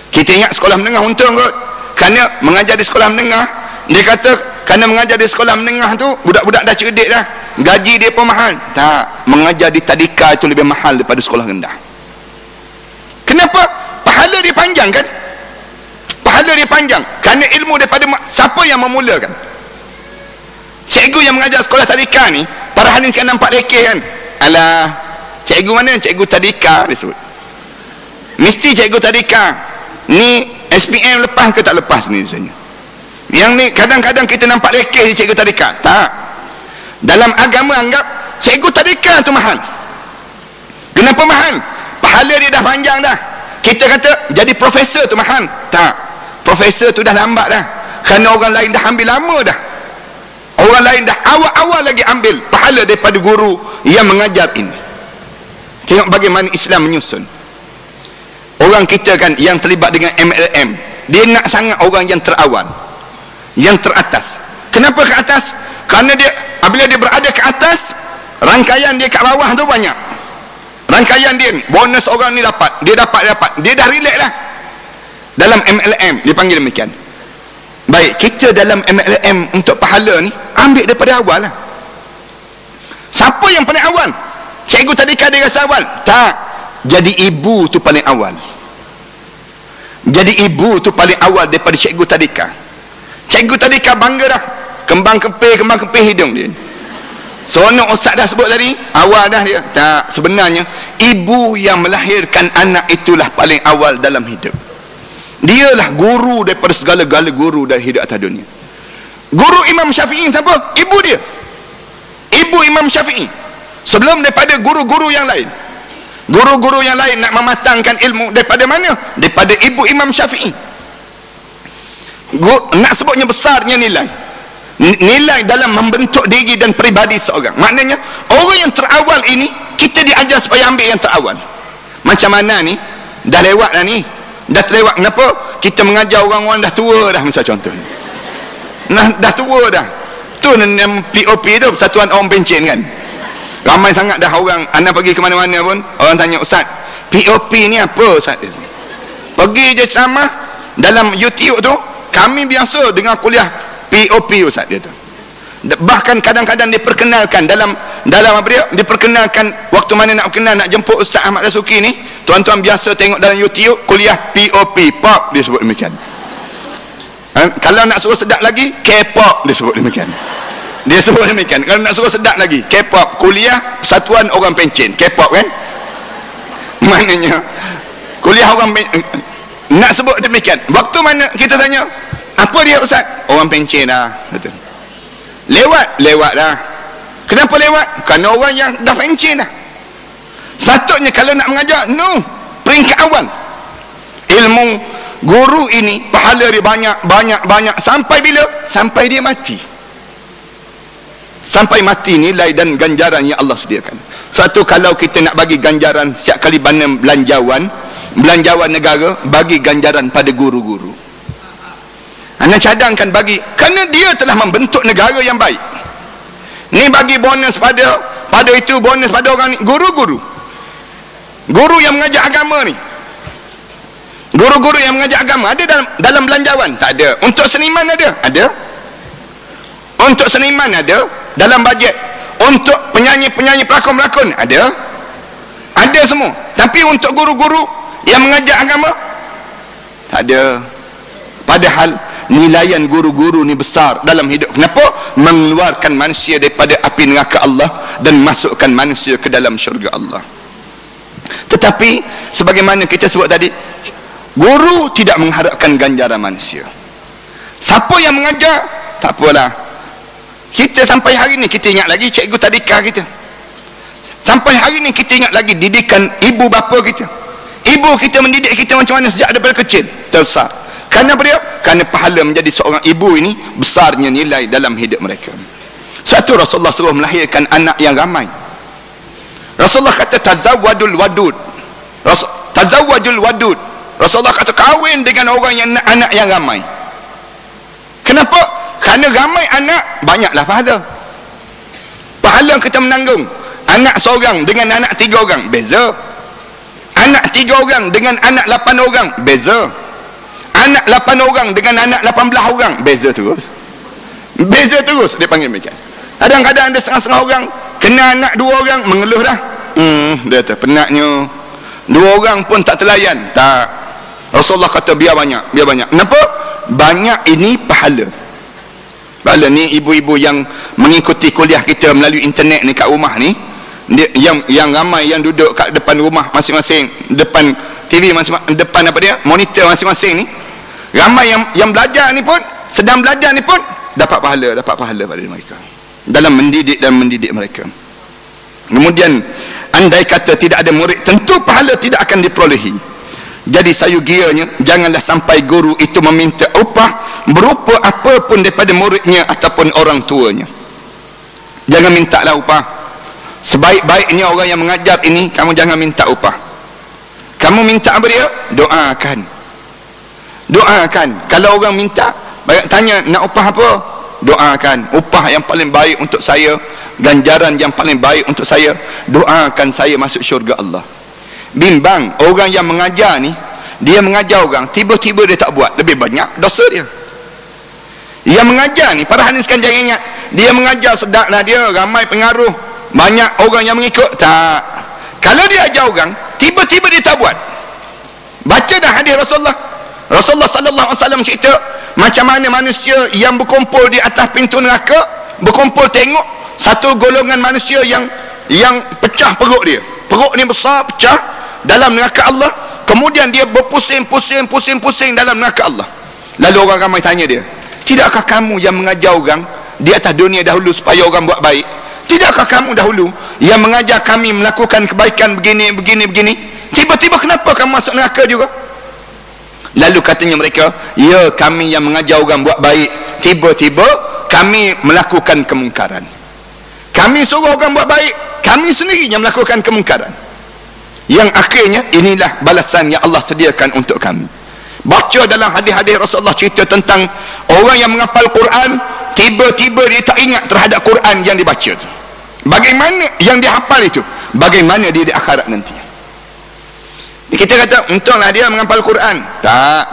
Kita ingat sekolah menengah untung kot, kerana mengajar di sekolah menengah, dia kata kerana mengajar di sekolah menengah tu budak-budak dah cerdik dah, gaji dia pun mahal. Tak, mengajar di tadika itu lebih mahal daripada sekolah rendah. Kenapa? Pahala dia panjang kan? Pahala dia panjang kerana ilmu daripada siapa yang memulakan? Cikgu yang mengajar sekolah tadika ni, para hadis kan nampak lekeh kan? Alah, cikgu mana? Cikgu tadika disebut. Mesti cikgu tadika ni SPM lepas ke tak lepas ni misalnya. Yang ni kadang-kadang kita nampak lekeh cikgu tadika. Tak. Dalam agama anggap cikgu tadika tu mahal. Kenapa mahal? Pahala dia dah panjang dah. Kita kata jadi profesor tu mahal. Tak. Profesor tu dah lambat dah. Kerana orang lain dah ambil lama dah. Orang lain dah awal-awal lagi ambil pahala daripada guru yang mengajar ini. Tengok bagaimana Islam menyusun. Orang kita kan yang terlibat dengan MLM, dia nak sangat orang yang terawal, yang teratas. Kenapa ke atas? Kerana dia apabila dia berada ke atas, rangkaian dia kat bawah tu banyak. Rangkaian dia ni, bonus orang ni dapat, dia dah relax lah. Dalam MLM dipanggil demikian. Baik, kita dalam MLM untuk pahala ni ambil daripada awal lah. Siapa yang paling awal? Cikgu tadika dia rasa awal? Tak. Jadi ibu tu paling awal. Jadi ibu tu paling awal daripada cikgu tadika. Cikgu tadika bangga dah, kembang kepih hidung dia. Seronok ustaz dah sebut tadi, awal dah dia. Tak, sebenarnya ibu yang melahirkan anak itulah paling awal dalam hidup. Dialah guru daripada segala-gala guru dari hidup atas dunia. Guru Imam Syafi'i siapa? Ibu dia. Ibu Imam Syafi'i. Sebelum daripada guru-guru yang lain. Guru-guru yang lain nak mematangkan ilmu daripada mana? Daripada ibu Imam Syafi'i. Nak sebutnya besarnya nilai dalam membentuk diri dan peribadi seorang. Maknanya orang yang terawal ini kita diajar supaya ambil yang terawal. Macam mana ni? Dah lewat dah ni. Dah terlewat. Kenapa? Kita mengajar orang-orang dah tua dah, misal contohnya. Nah, dah tua dah. Tu yang POP tu, Persatuan Orang Pencen kan. Ramai sangat dah orang, anda pergi ke mana-mana pun orang tanya, Ustaz, POP ni apa Ustaz? Pergi je ceramah dalam YouTube tu, kami biasa dengar kuliah POP Ustaz dia tu. Bahkan kadang-kadang diperkenalkan dalam apa dia? Diperkenalkan waktu mana nak kenal, nak jemput Ustaz Ahmad Dasuki ni, tuan-tuan biasa tengok dalam YouTube kuliah POP, pop dia sebut demikian. Kalau nak suruh sedap lagi, K-pop dia sebut demikian. Dia sebut demikian. Kalau nak suruh sedap lagi, K-pop, kuliah Persatuan Orang Pencen, K-pop kan? Maknanya kuliah orang nak sebut demikian. Waktu mana kita tanya, apa dia Ustaz? Orang Pencen dah, betul. Lewat dah. Kenapa lewat? Kerana orang yang dah pencen dah. Sepatutnya kalau nak mengajar, no, peringkat awal. Ilmu guru ini pahala dia banyak sampai bila? Sampai dia mati. Sampai mati nilai dan ganjaran yang Allah sediakan. Suatu kalau kita nak bagi ganjaran setiap kali mana belanjawan negara, bagi ganjaran pada guru-guru. Anda cadangkan bagi, kerana dia telah membentuk negara yang baik. Ni bagi bonus pada itu, bonus pada orang ni, guru-guru yang mengajar agama ni. Guru-guru yang mengajar agama ada dalam belanjawan? Tak ada. Untuk seniman ada? Ada. Untuk seniman ada dalam bajet. Untuk penyanyi-penyanyi, pelakon-pelakon ada. Ada semua. Tapi untuk guru-guru yang mengajar agama tak ada. Padahal nilaian guru-guru ni besar dalam hidup. Kenapa? Mengeluarkan manusia daripada api neraka Allah dan masukkan manusia ke dalam syurga Allah. Tetapi sebagaimana kita sebut tadi, guru tidak mengharapkan ganjaran manusia. Siapa yang mengajar, tak apalah. Kita sampai hari ni kita ingat lagi cikgu tadika kita. Sampai hari ni kita ingat lagi didikan ibu bapa kita. Ibu kita mendidik kita macam mana sejak daripada kecil terbesar. Kerana apa dia? Kerana pahala menjadi seorang ibu ini besarnya nilai dalam hidup mereka. Satu, Rasulullah suruh melahirkan anak yang ramai. Rasulullah kata tazawwadul wadud. Tazawwadul wadud. Rasulullah kata kahwin dengan orang yang nak anak yang ramai. Kenapa? Kerana ramai anak banyaklah pahala. Pahala kita menanggung. Anak seorang dengan anak 3 orang beza. Anak 3 orang dengan anak 8 orang beza. Anak 8 orang dengan anak 18 orang beza terus. Beza terus dia panggil mereka. Kadang-kadang ada setengah-setengah orang kena anak 2 orang mengeluh dah. Dia kata penatnya 2 orang pun tak terlayan. Tak. Rasulullah kata biar banyak, biar banyak. Kenapa? Banyak ini pahala. Pahala ni ibu-ibu yang mengikuti kuliah kita melalui internet ni kat rumah ni, dia, yang ramai yang duduk kat depan rumah masing-masing, depan TV masing-masing, depan apa dia, monitor masing-masing ni, ramai yang belajar ni pun, sedang belajar ni pun dapat pahala pada mereka dalam mendidik dan mendidik mereka. Kemudian andai kata tidak ada murid, tentu pahala tidak akan diperolehi. Jadi sayugianya janganlah sampai guru itu meminta upah berupa apapun daripada muridnya ataupun orang tuanya. Jangan minta lah upah. Sebaik-baiknya orang yang mengajar ini, kamu jangan minta upah. Kamu minta apa dia? Doakan. Doakan. Kalau orang minta, tanya nak upah apa? Doakan. Upah yang paling baik untuk saya, ganjaran yang paling baik untuk saya, doakan saya masuk syurga Allah. Bimbang orang yang mengajar ni, dia mengajar orang, tiba-tiba dia tak buat, lebih banyak dosa dia. Yang mengajar ni, para hadis kan jangan ingat, dia mengajar sedaplah dia, ramai pengaruh, banyak orang yang mengikut. Tak. Kalau dia ajar orang, tiba-tiba dia tak buat. Baca dah hadis Rasulullah. Rasulullah sallallahu alaihi wasallam cerita macam mana manusia yang berkumpul di atas pintu neraka, berkumpul tengok satu golongan manusia yang pecah perut dia. Perut ni besar, pecah dalam neraka Allah. Kemudian dia berpusing-pusing dalam neraka Allah. Lalu orang ramai tanya dia, tidakkah kamu yang mengajar orang di atas dunia dahulu supaya orang buat baik? Tidakkah kamu dahulu yang mengajar kami melakukan kebaikan begini? Tiba-tiba kenapa kamu masuk neraka juga? Lalu katanya mereka, ya kami yang mengajar orang buat baik, tiba-tiba kami melakukan kemungkaran. Kami suruh orang buat baik, kami sendiri yang melakukan kemungkaran. Yang akhirnya inilah balasan yang Allah sediakan untuk kami. Baca dalam hadis-hadis Rasulullah cerita tentang orang yang menghafal Quran, tiba-tiba dia tak ingat terhadap Quran yang dibaca tu. Bagaimana yang dia hafal itu? Bagaimana dia di akhirat nanti? Kita kata untunglah dia menghafal Quran.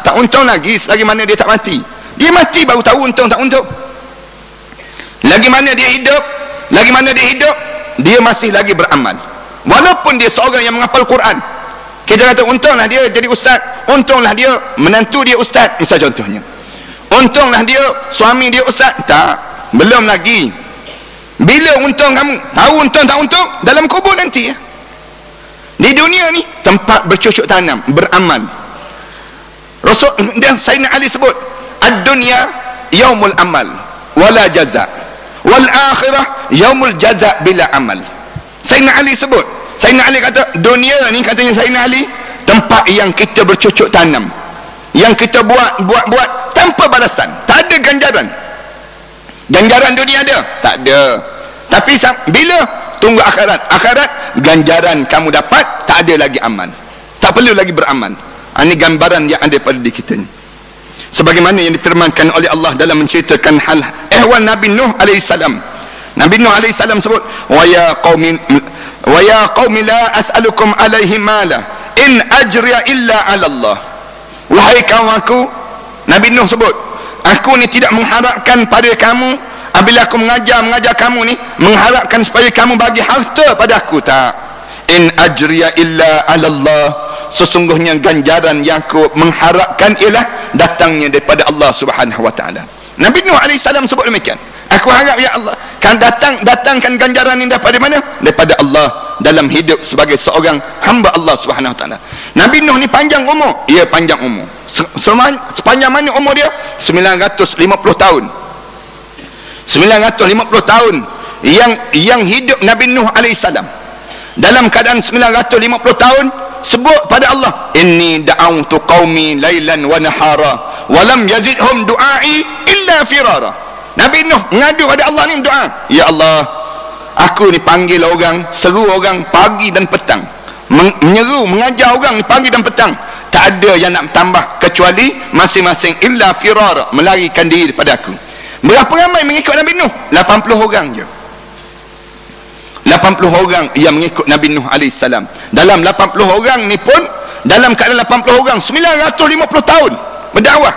Tak untung lagi selagi mana dia tak mati. Dia mati baru tahu untung tak untung. Lagi mana dia hidup, dia masih lagi beramal. Walaupun dia seorang yang menghafal Quran. Kita kata untunglah dia jadi ustaz, untunglah dia menantu dia ustaz, misal contohnya. Untunglah dia suami dia ustaz. Tak, belum lagi. Bila untung kamu? Tahu untung tak untung? Dalam kubur nanti ya. Di dunia ni tempat bercocok tanam, beramal. Rasul dan Sayyidina Ali sebut, ad-dunya yaumul amal wala jaza, wal akhirah yaumul jaza bila amal. Sayyidina Ali sebut, Sayyidina Ali kata dunia ni, katanya Sayyidina Ali, tempat yang kita bercocok tanam, yang kita buat tanpa balasan, tak ada ganjaran. Ganjaran dunia ada? Tak ada. Tapi bila tunggu akhirat ganjaran kamu dapat, tak ada lagi amal, tak perlu lagi beramal. Ini gambaran yang ada pada diri kita ni. Sebagaimana yang difirmankan oleh Allah dalam menceritakan hal ehwal Nabi Nuh alaihissalam. Nabi Nuh alaihissalam sebut, wa ya qaumi la as'alukum alaihi mala in ajriya illa 'ala Allah. Wahai kaum aku, Nabi Nuh sebut, aku ni tidak mengharapkan pada kamu, apabila aku mengajar kamu ni, mengharapkan supaya kamu bagi harta pada aku. Tak. In ajriya illa 'ala Allah sesungguhnya ganjaran yang aku mengharapkan ialah datangnya daripada Allah Subhanahu wa taala. Nabi Nuh alaihi salam sebut demikian, aku harap ya Allah kan datangkan ganjaran ini daripada mana? Daripada Allah dalam hidup sebagai seorang hamba Allah Subhanahu wa taala. Nabi Nuh ni panjang umur, ia panjang umur. Sepanjang mana umur dia? 950 tahun. 950 tahun yang hidup Nabi Nuh alaihi salam. Dalam keadaan 950 tahun sebut pada Allah, inni da'awtu qaumi lailan wa nahara wa lam yazidhum du'ai illa firara. Nabi Nuh ngadu pada Allah ni doa, ya Allah, aku ni panggil orang, seru orang pagi dan petang, menyeru mengajar orang ni pagi dan petang, tak ada yang nak tambah kecuali masing-masing illa firara, melarikan diri daripada aku. Berapa ramai mengikut Nabi Nuh? 80 orang je. 80 orang yang mengikut Nabi Nuh alaihi salam. Dalam 80 orang ni pun, dalam keadaan 80 orang 950 tahun berdakwah,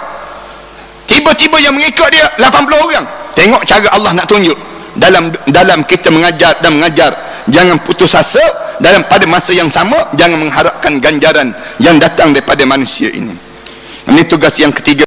tiba-tiba yang mengikut dia 80 orang. Tengok cara Allah nak tunjuk dalam kita mengajar dan mengajar, jangan putus asa dalam pada masa yang sama, jangan mengharapkan ganjaran yang datang daripada manusia ini. Ini tugas yang ketiga.